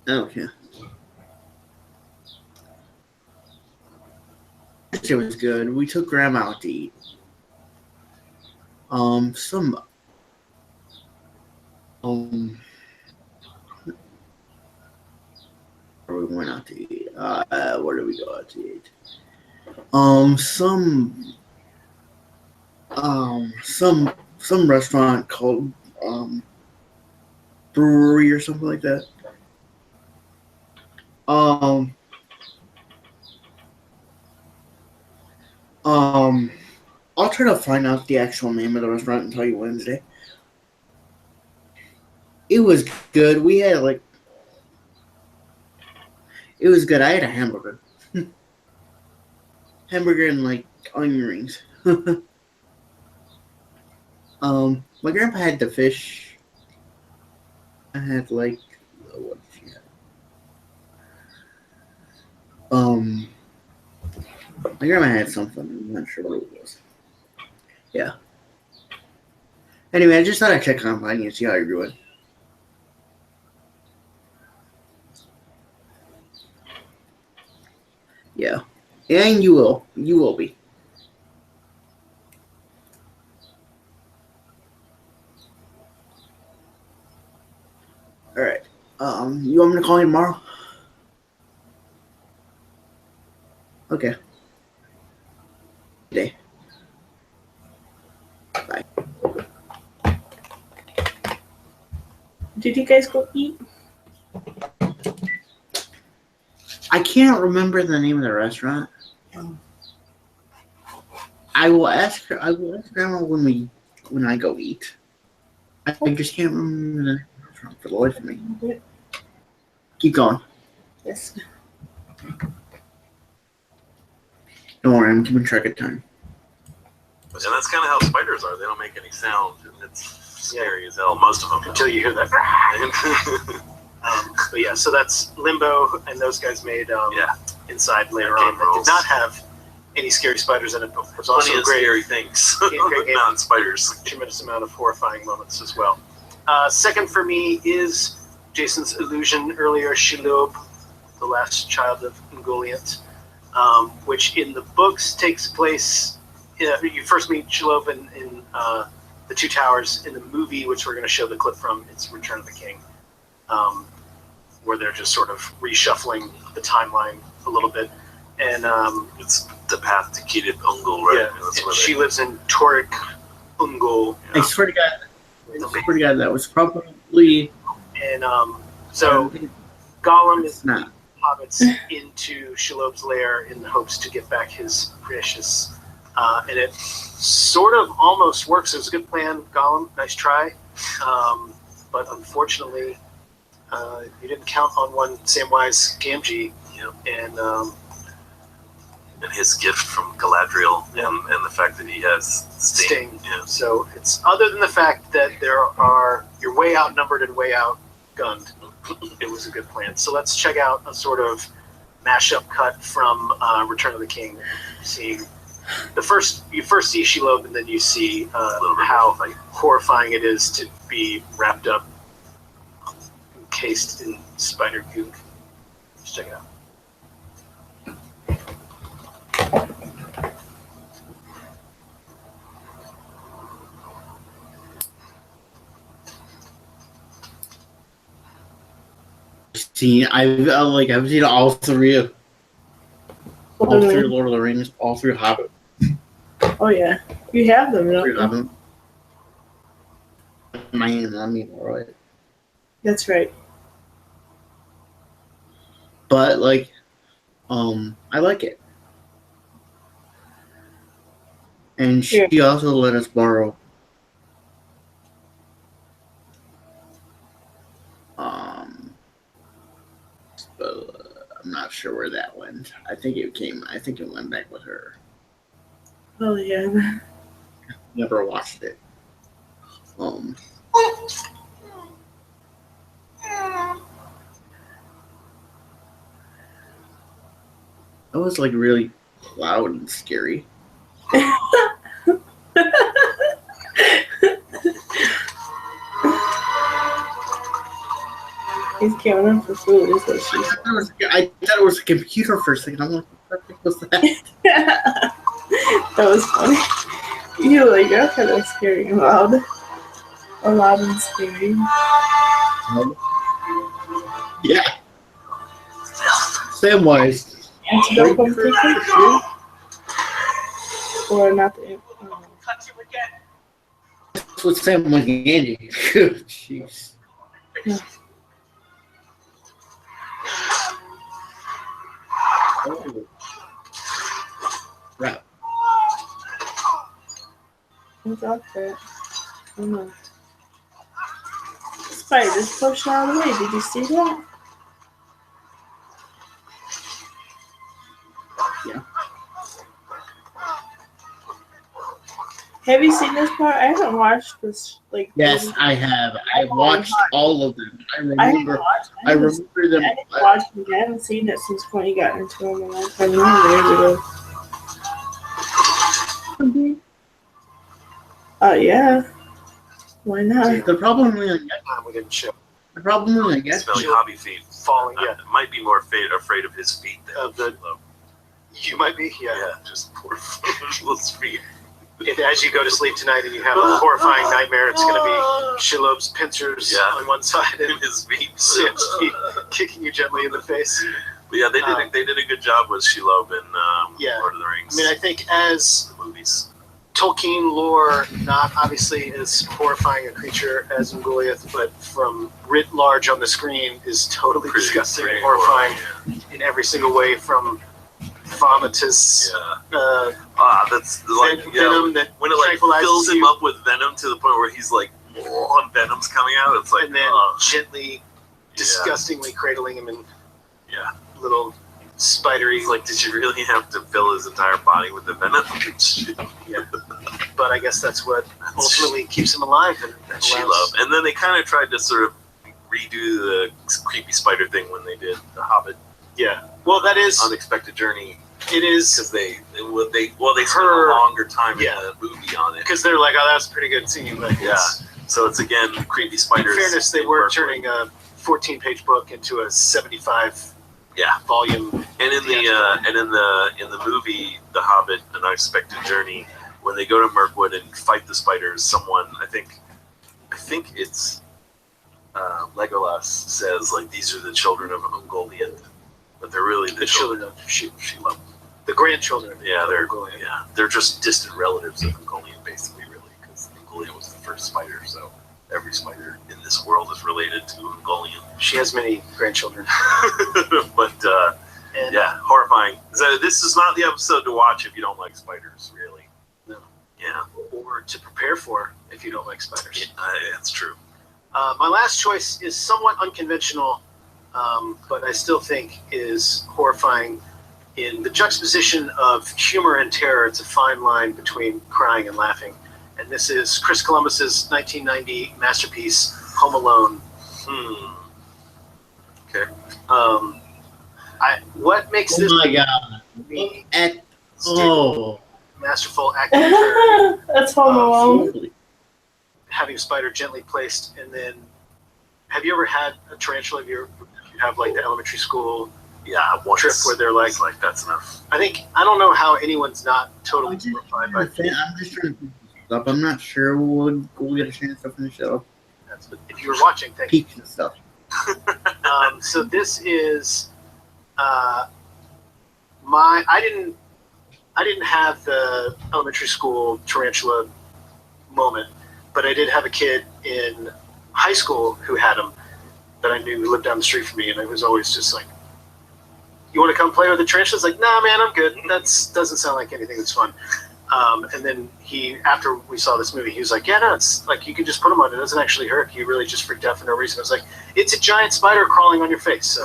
Okay. It was good. We took Grandma out to eat. Some. Where we went out to eat. Where did we go out to eat? Some restaurant called Brewery or something like that. I'll try to find out the actual name of the restaurant and tell you Wednesday. It was good. We had like. It was good. I had a hamburger. Hamburger and like onion rings. My grandpa had the fish. I had like what did she have? My grandma had something. I'm not sure what it was. Yeah. Anyway, I just thought I'd check online and see how you're doing. Yeah. And you will. You will be. Alright. You want me to call you tomorrow? Okay. Today. Bye. Did you guys go eat? I can't remember the name of the restaurant. Oh. I will ask her. I will ask Grandma when I go eat. I just can't remember the restaurant for the life of me. Keep going. Yes. Don't worry, I'm keeping track of time. And that's kind of how spiders are. They don't make any sound. And it's scary as hell. Most of them. Until you hear that. But yeah, so that's Limbo, and those guys made Yeah. Inside later Game on. That rules. did not have any scary spiders in it, but was Plenty also of great. scary things. Great game. Not spiders. Tremendous amount of horrifying moments as well. Second for me is Jason's illusion earlier, Shelob, the last child of Ungoliant, which in the books takes place. You first meet Shelob in the Two Towers. In the movie, which we're going to show the clip from, it's Return of the King, where they're just sort of reshuffling the timeline a little bit. And It's the path to Kirit Ungol, right? yeah, That's and where she lives in Torik Ungol. I swear to God, that was probably. And so Gollum is It's not. hobbits into Shelob's lair in the hopes to get back his precious. And it sort of almost works. It was a good plan, Gollum. Nice try. But unfortunately, you didn't count on one Samwise Gamgee. And his gift from Galadriel, and the fact that he has Sting. Yeah. So it's other than the fact that you're way outnumbered and way outgunned. It was a good plan. So let's check out a sort of mashup cut from Return of the King. Seeing you first see Shelob, and then you see how horrifying it is to be wrapped up, encased in spider gook. Let's check it out. I've seen all three of all three Lord of the Rings, all three Hobbit. Oh yeah, you have them. Three Don't you? Hobbit. Man, I mean, all right. That's right. But I like it. And she also let us borrow I'm not sure where that went. I think it went back with her. Oh yeah. Never watched it. It was like really loud and scary. He's counting for food, is what she I thought it was a computer for a second. I'm like, what the heck was that? That was funny. You like that kind of scary and loud. Loud and scary. Yeah. Samwise. Antidote from Christmas? Or not the That's what Samwise Andy. Jeez. Yeah. Oh. Crap. What's up there? Oh no. Spider just pushed out of the way. Did you see that? Yeah. Have you seen this part? I haven't watched this. Yes, I have. I watched all of them. I remember them. I didn't watch it. I haven't seen it since when he got into them a long time years ago. Yeah. Why not? The problem with We didn't show I guess Smelly hobby feet. falling. Yeah, Might be more afraid of his feet than Of the- Shelob. You might be, yeah. Yeah, just poor little feet. If as you go to sleep tonight and you have a horrifying nightmare, it's going to be Shalob's pincers Yeah. on one side and His feet. Sam's feet kicking you gently in the face. But yeah, they did a good job with Shelob in Yeah. Lord of the Rings. I mean, I think as the movies. Tolkien lore, not obviously as horrifying a creature as Ungoliath, but from writ large on the screen is totally Pretty- disgusting pretty and horrifying horrifying, in every single way, from vomitous Yeah. That's like venom that when it like tranquilizes fills him you, up with venom to the point where he's like, oh, and venom's coming out. It's like, and then oh, gently, disgustingly cradling him in Yeah. little spidery. He's like, did you really have to fill his entire body with the venom? But I guess that's what ultimately keeps him alive. And Shelob. And then they kind of tried to sort of redo the creepy spider thing when they did The Hobbit Yeah. Well, that is. Unexpected Journey, It is because they spent Her- a longer time yeah. in the movie on it. because they're like, oh, that's a pretty good scene. But Yeah. So it's again creepy spiders. in fairness, they in were Berkeley. turning a 14-page book into a 75 Yeah. volume. And in the movie The Hobbit: An Unexpected Journey, when they go to Mirkwood and fight the spiders, someone I think it's Legolas says like, these are the children of Ungoliant, but they're really The children of Shelob. the grandchildren. Yeah, they're Ungoliant. they're just distant relatives of Ungoliant, basically, really, because Ungoliant was the first spider. So every spider in this world is related to Ungoliant. She has many grandchildren. But And yeah, horrifying. So this is not the episode to watch if you don't like spiders, really. No. Yeah, or to prepare for if you don't like spiders. that's true. My last choice is somewhat unconventional, but I still think is horrifying in the juxtaposition of humor and terror. It's a fine line between crying and laughing. And this is Chris Columbus's 1990 masterpiece, Home Alone. What makes this Oh my god. movie masterful acting turn, That's Home Alone. Holy. having a spider gently placed, and then have you ever had a tarantula? You have like the elementary school Yeah, once trip where they're like, it's like that's enough. I don't know how anyone's not totally horrified by I'm just trying to finish this up. I'm not sure we'll get a chance to finish it up. that. But if you were watching, thank you. Peaks and stuff. So this is I didn't have the elementary school tarantula moment, but I did have a kid in high school who had them that I knew who lived down the street from me, and I was always just like, "You want to come play with the tarantulas?" Like, "Nah, man, I'm good. That doesn't sound like anything that's fun." And then after we saw this movie, he was like, "Yeah, no, it's like you can just put them on. It doesn't actually hurt. You really just freaked out for no reason." I was like, "It's a giant spider crawling on your face." So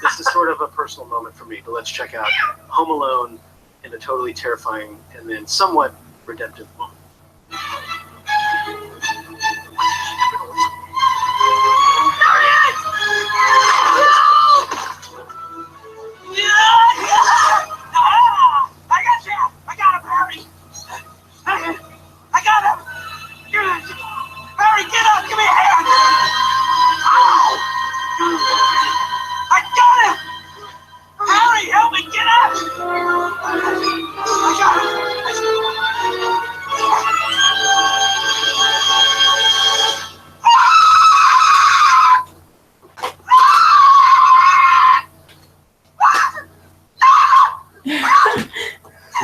this is sort of a personal moment for me. But let's check out Home Alone in a totally terrifying and then somewhat redemptive moment. I got you! I got him, Harry! I got him! Harry, get up! Give me a hand! Ow! I got him! Harry, help me get up! I got him!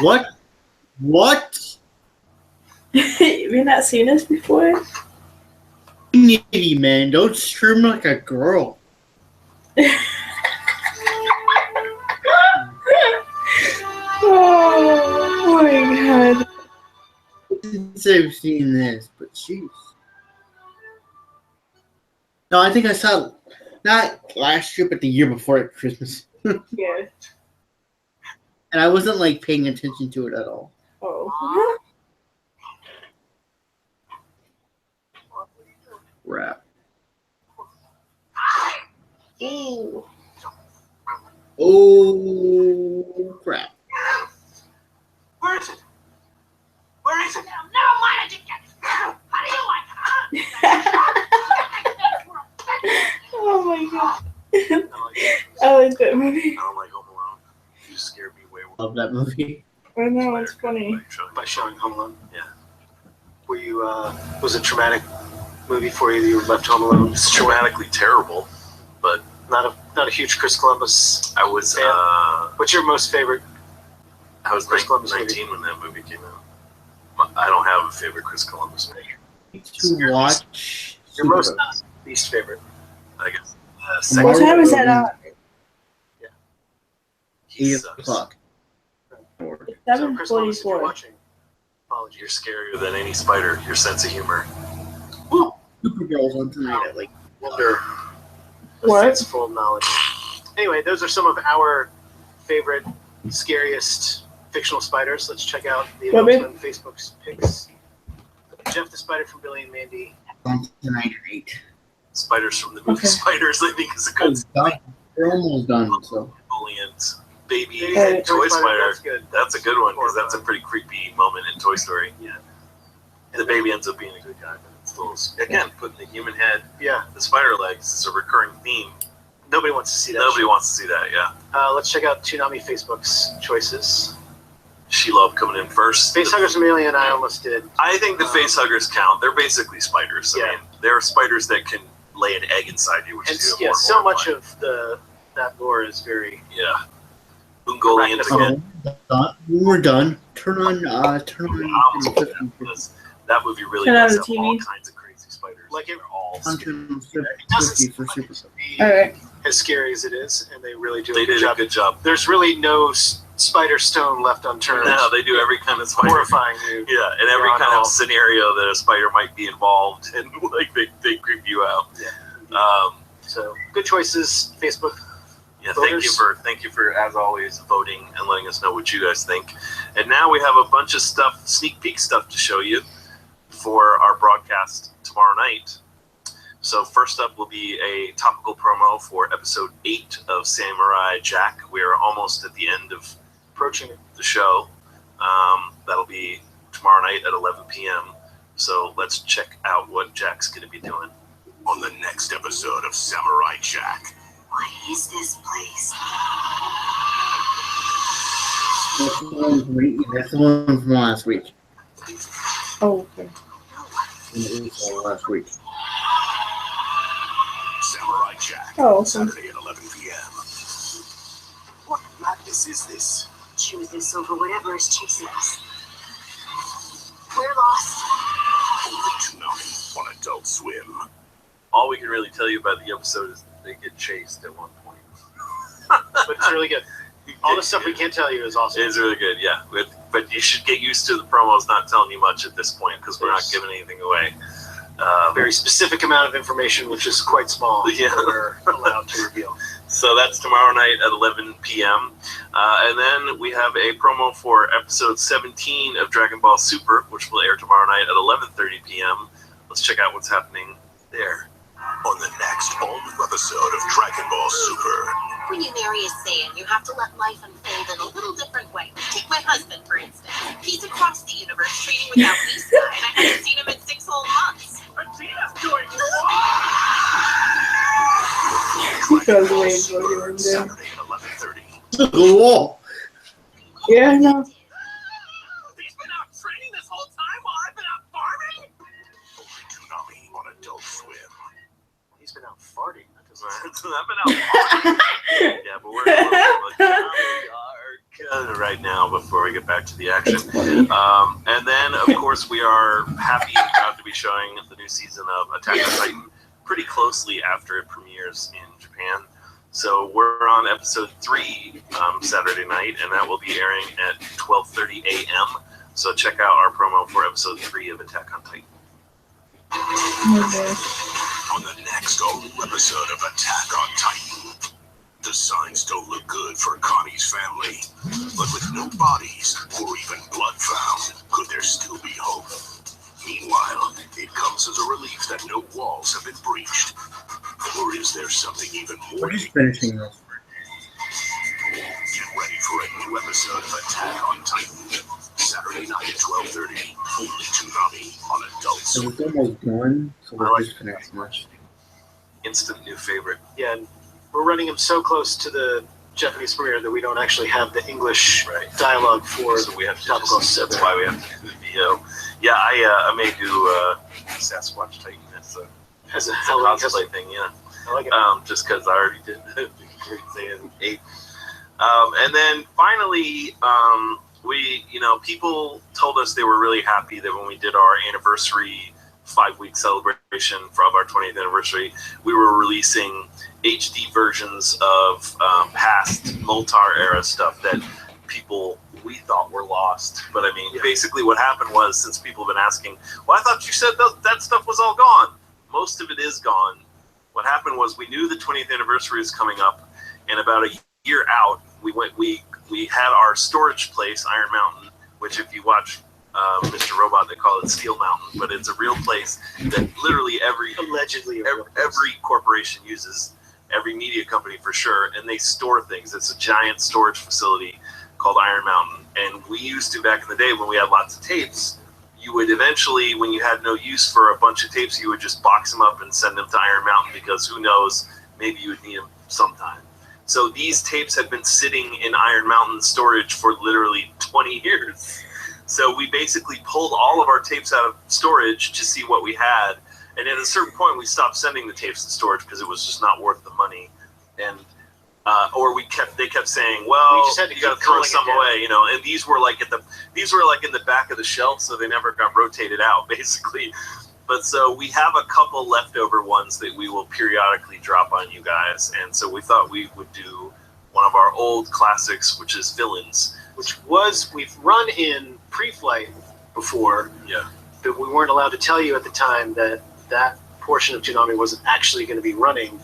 What? What? Have you not seen this before? Nitty, man. Don't scream like a girl. Oh my god. Since I've seen this, but jeez. No, I think I saw it not last year, but the year before at Christmas. Yeah. And I wasn't like paying attention to it at all. Oh. Crap. Ooh. Oh, crap. Where is it? Where is it? Never mind, I just get it. How do you like it, huh? Oh my god. I like that movie. I don't like Home Alone. You scared me way more. love that movie. I know, it's funny. By showing Home Alone. Yeah. Were you? Was it a traumatic movie for you? You were left home alone. It's dramatically terrible. Not a huge Chris Columbus. I was fan. What's your most favorite? I was Chris Columbus 19 when that movie came out. I don't have a favorite Chris Columbus movie. To watch. Your most least favorite? I guess. What Second, time is that on? 8 sucks. o'clock. So Chris Columbus, if you're 7:44. watching, apologies. You're scarier than any spider. Your sense of humor. Supergirl's on tonight at like Wonder. What? That's full of knowledge. Anyway, those are some of our favorite, scariest fictional spiders. Let's check out the What, babe? Adult Swim Facebook's picks. Jeff the Spider from Billy and Mandy. on tonight at 8. Spiders from the movie Okay. Spiders, I think, is a good It's done. We're almost done, so. Brilliant. Baby Hey, Toy Spider. That's good. That's a good one because that's a pretty creepy moment in Toy Story. Yeah. The baby ends up being a good guy, but it's still, again, putting the human head, Yeah. the spider legs is a recurring theme. Nobody wants to see that. Nobody wants to see that, yeah. Let's check out Toonami Facebook's choices. She-Love coming in first. Facehuggers Amelia and I almost did. I think the face huggers count. They're basically spiders. I mean, they're spiders that can lay an egg inside you, which And is yeah, more so much horrifying. of that lore is very. Yeah. Ungoliant again. When we're done, turn on That movie really Turn on does the have TV. all kinds of crazy spiders. Like it- They're all on scary. channel It doesn't 50 for seem like Super. it should be Alright. as scary as it is, and they really do They a good did job. a good job. There's really no spider stone left unturned. No, they do every kind of spider. Horrifying you. Yeah, and every Beyond kind all. of scenario that a spider might be involved in, like they creep you out. Yeah. So good choices, Facebook. Yeah, Voters. thank you for as always voting and letting us know what you guys think. And now we have a bunch of stuff, sneak peek stuff to show you for our broadcast tomorrow night. So first up will be a topical promo for episode 8 of Samurai Jack. We are almost at the end of Approaching it. the show. That'll be tomorrow night at 11 p.m. So let's check out what Jack's going to be doing. On the next episode of Samurai Jack. What is this place? That's the one from last week. Oh, okay. It was last week. Samurai Jack. Oh, okay. Saturday at 11 p.m. What madness is this? Choose this over whatever is chasing us. We're lost. Toonami on Adult Swim. All we can really tell you about the episode is they get chased at one point. But it's really good. All the stuff we can't tell you is awesome. It is really good, yeah. But you should get used to the promos not telling you much at this point because we're not Yes. giving anything away. Very specific amount of information, which is quite small. Yeah. That we're allowed to reveal. So that's tomorrow night at 11 p.m. And then we have a promo for episode 17 of Dragon Ball Super, which will air tomorrow night at 11:30 p.m. Let's check out what's happening there. On the next all-new episode of Dragon Ball Super. When you marry a Saiyan, you have to let life unfold in a little different way. Take my husband, for instance. He's across the universe training without Lisa, and I haven't seen him in 6 whole months. Because the way it's going down. Saturday at 11:30. The wall. Yeah, I know. He's been out training this whole time while I've been out farming? Only Toonami on Adult Swim. He's been out farting. That doesn't I've been out. Yeah, but we're right now before we get back to the action. It's funny. And then, of course, we are happy and proud to be showing the new season of Attack on Titan pretty closely after it premieres in Japan. So we're on episode 3 Saturday night, and that will be airing at 12:30 a.m. So check out our promo for episode 3 of Attack on Titan. Okay. On the next all-new episode of Attack on Titan. The signs don't look good for Connie's family. But with no bodies or even blood found, could there still be hope? Meanwhile, it comes as a relief that no walls have been breached. Or is there something even more? We're just finishing this. Get ready for a new episode of Attack on Titan. Saturday night at 12:30. Only Toonami on Adult So Swim. it's almost done, so we're just finishing this. Instant new favorite. Yeah, and we're running him so close to the Japanese premiere that we don't actually have the English Right. dialogue for. So we have to Topical just, stuff. that's why we have to do the VO. Yeah, I may do Sasquatch Titan as a As a Halloween cosplay thing, yeah. I like it. Just because I already did saying 8. And then finally, we, people told us they were really happy that when we did our anniversary 5-week celebration of our 20th anniversary, we were releasing HD versions of past Moltar era stuff that we thought were lost. But I mean, basically what happened was, since people have been asking, well, I thought you said that stuff was all gone. Most of it is gone. What happened was we knew the 20th anniversary was coming up, and about a year out, we had our storage place, Iron Mountain, which if you watch Mr. Robot, they call it Steel Mountain, but it's a real place that literally Allegedly, every corporation uses, every media company for sure, and they store things. It's a giant storage facility called Iron Mountain. And we used to, back in the day when we had lots of tapes, you would eventually, when you had no use for a bunch of tapes, you would just box them up and send them to Iron Mountain, because who knows, maybe you would need them sometime. So these tapes had been sitting in Iron Mountain storage for literally 20 years. So we basically pulled all of our tapes out of storage to see what we had. And at a certain point, we stopped sending the tapes to storage because it was just not worth the money. And or they kept saying, well, We just had to you got to keep throw culling it some down. away, And these were like in the back of the shelf, so they never got rotated out, basically. But so we have a couple leftover ones that we will periodically drop on you guys. And so we thought we would do one of our old classics, which is Villains. we've run in pre-flight before, Yeah. but we weren't allowed to tell you at the time that portion of Toonami wasn't actually going to be running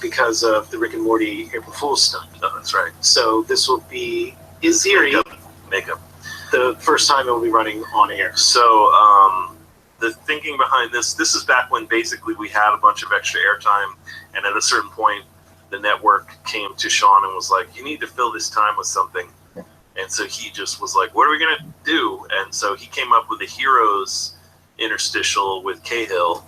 because of the Rick and Morty April Fool's stunt. No, that's right. So this will be, in theory, Makeup. the first time it will be running on air. So the thinking behind this is back when basically we had a bunch of extra airtime, and at a certain point, the network came to Sean and was like, you need to fill this time with something. And so he just was like, what are we going to do? And so he came up with the Heroes interstitial with Cahill.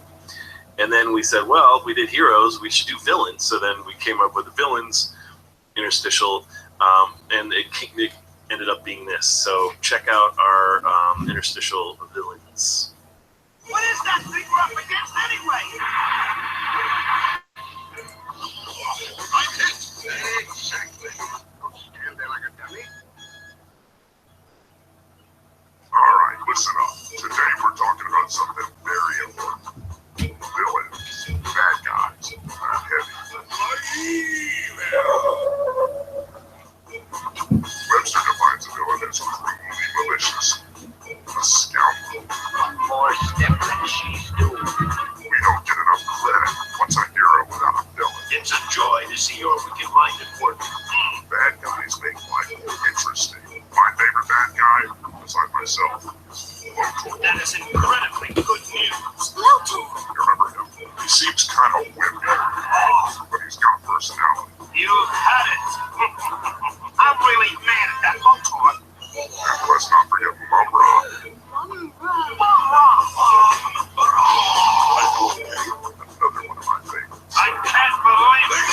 And then we said, well, if we did Heroes, we should do Villains. So then we came up with the Villains interstitial, and it ended up being this. So check out our interstitial of Villains. What is that thing we're up against anyway? I'm hit. Exactly. Don't stand there like a dummy. All right, listen up. Today we're talking about something very important. Villains, bad guys, not heavy. Webster defines a villain as cruelly malicious, a scoundrel. One more step than she's doing. We don't get enough credit. What's a hero without a villain? It's a joy to see your wicked-minded work. Bad guys make life more interesting. My favorite bad guy, besides myself, Lotor. That is incredibly good news. Lotor! You remember him? He seems kind of wimpy, but he's got personality. You've had it. I'm really mad at that Lotor. And let's not forget Mumra. Another one of my favorites. I can't believe it.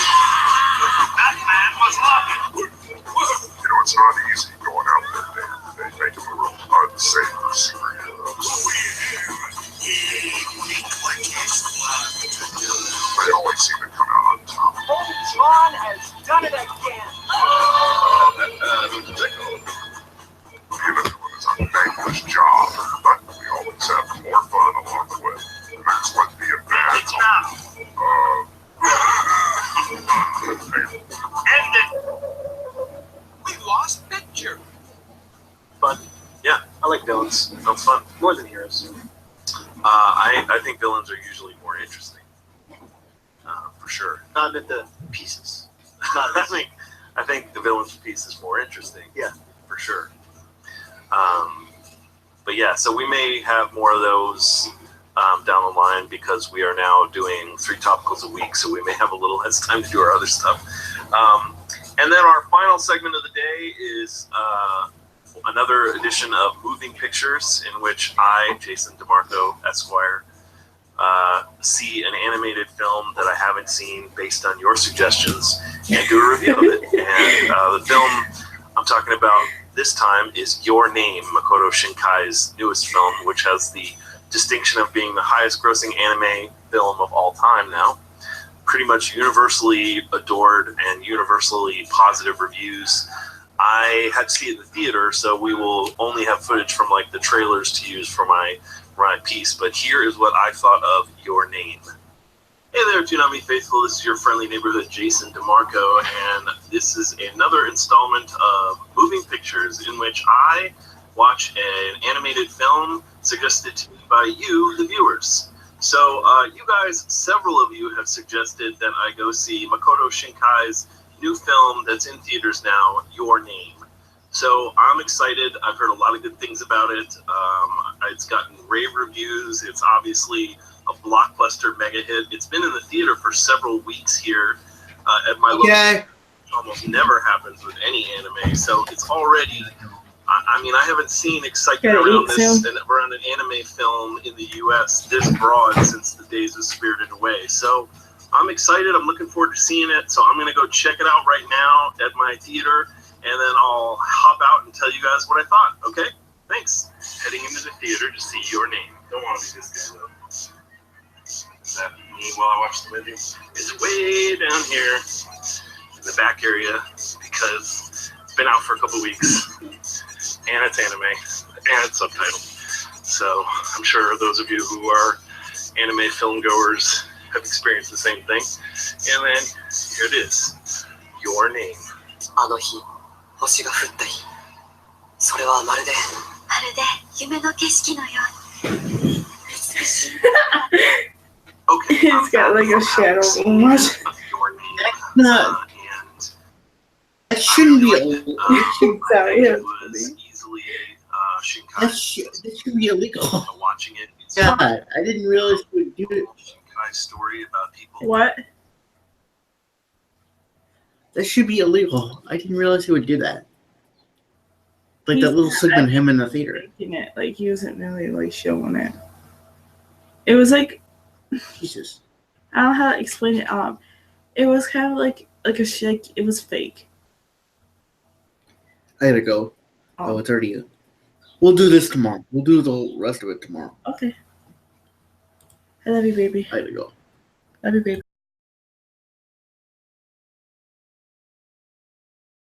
That man was lucky. You know, it's not easy going out there, Dan. They make him a real unsafe for superheroes. They always seem to come out on top. Voltron has done it again. Even though it's a thankless job, but we always have more fun along the way. And that's what being bad It's now. End it. We lost picture. Fun. Yeah. I like villains Sounds fun. more than heroes. I think villains are usually more interesting, for sure. Not at the pieces. I think the villains piece is more interesting. Yeah. For sure. But yeah, so we may have more of those down the line, because we are now doing 3 topicals a week, so we may have a little less time to do our other stuff. And then our final segment of the day is another edition of Moving Pictures, in which I, Jason DeMarco, Esquire, see an animated film that I haven't seen based on your suggestions and do a review of it. And the film I'm talking about this time is Your Name, Makoto Shinkai's newest film, which has the distinction of being the highest grossing anime film of all time now. Pretty much universally adored and universally positive reviews. I had to see it in the theater, so we will only have footage from like the trailers to use for my piece, but here is what I thought of Your Name. Hey there, Toonami faithful. This is your friendly neighborhood Jason DeMarco, and this is another installment of Moving Pictures, in which I watch an animated film suggested to me by you, the viewers. So you guys, several of you have suggested that I go see Makoto Shinkai's new film that's in theaters now, Your Name. So I'm excited. I've heard a lot of good things about it. It's gotten rave reviews. It's obviously a blockbuster mega hit. It's been in the theater for several weeks here at my local. Yeah. Almost never happens with any anime. So it's already, I mean, I haven't seen excitement around this and around an anime film in the U.S. this broad since the days of Spirited Away. So I'm excited. I'm looking forward to seeing it. So I'm going to go check it out right now at my theater, and then I'll hop out and tell you guys what I thought. Okay? Thanks. Heading into the theater to see Your Name. Don't want to be this guy, though. Is that me while I watch the movie? It's way down here in the back area because it's been out for a couple weeks, and it's anime, and it's subtitled. So I'm sure those of you who are anime film goers have experienced the same thing. And then here it is, Your Name. あの日、星が降った日。それはまるで夢の景色のように美しい。 Okay, It's got like a shadow almost. Your Name. No, And that shouldn't be. Sorry, it yeah. was easily Shinkai. That should be illegal. Watching it, it's God, I didn't realize we would do it. Shinkai's story about people. What? That should be illegal. I didn't realize he would do that. Like that He's little segment of him in the theater. Making it like he wasn't really like showing it. It was like Jesus. I don't know how to explain it. It was kind of like a shake. It was fake. I gotta go. Oh, it's already. We'll do this tomorrow. We'll do the rest of it tomorrow. Okay. I love you, baby. I gotta go. Love you, baby.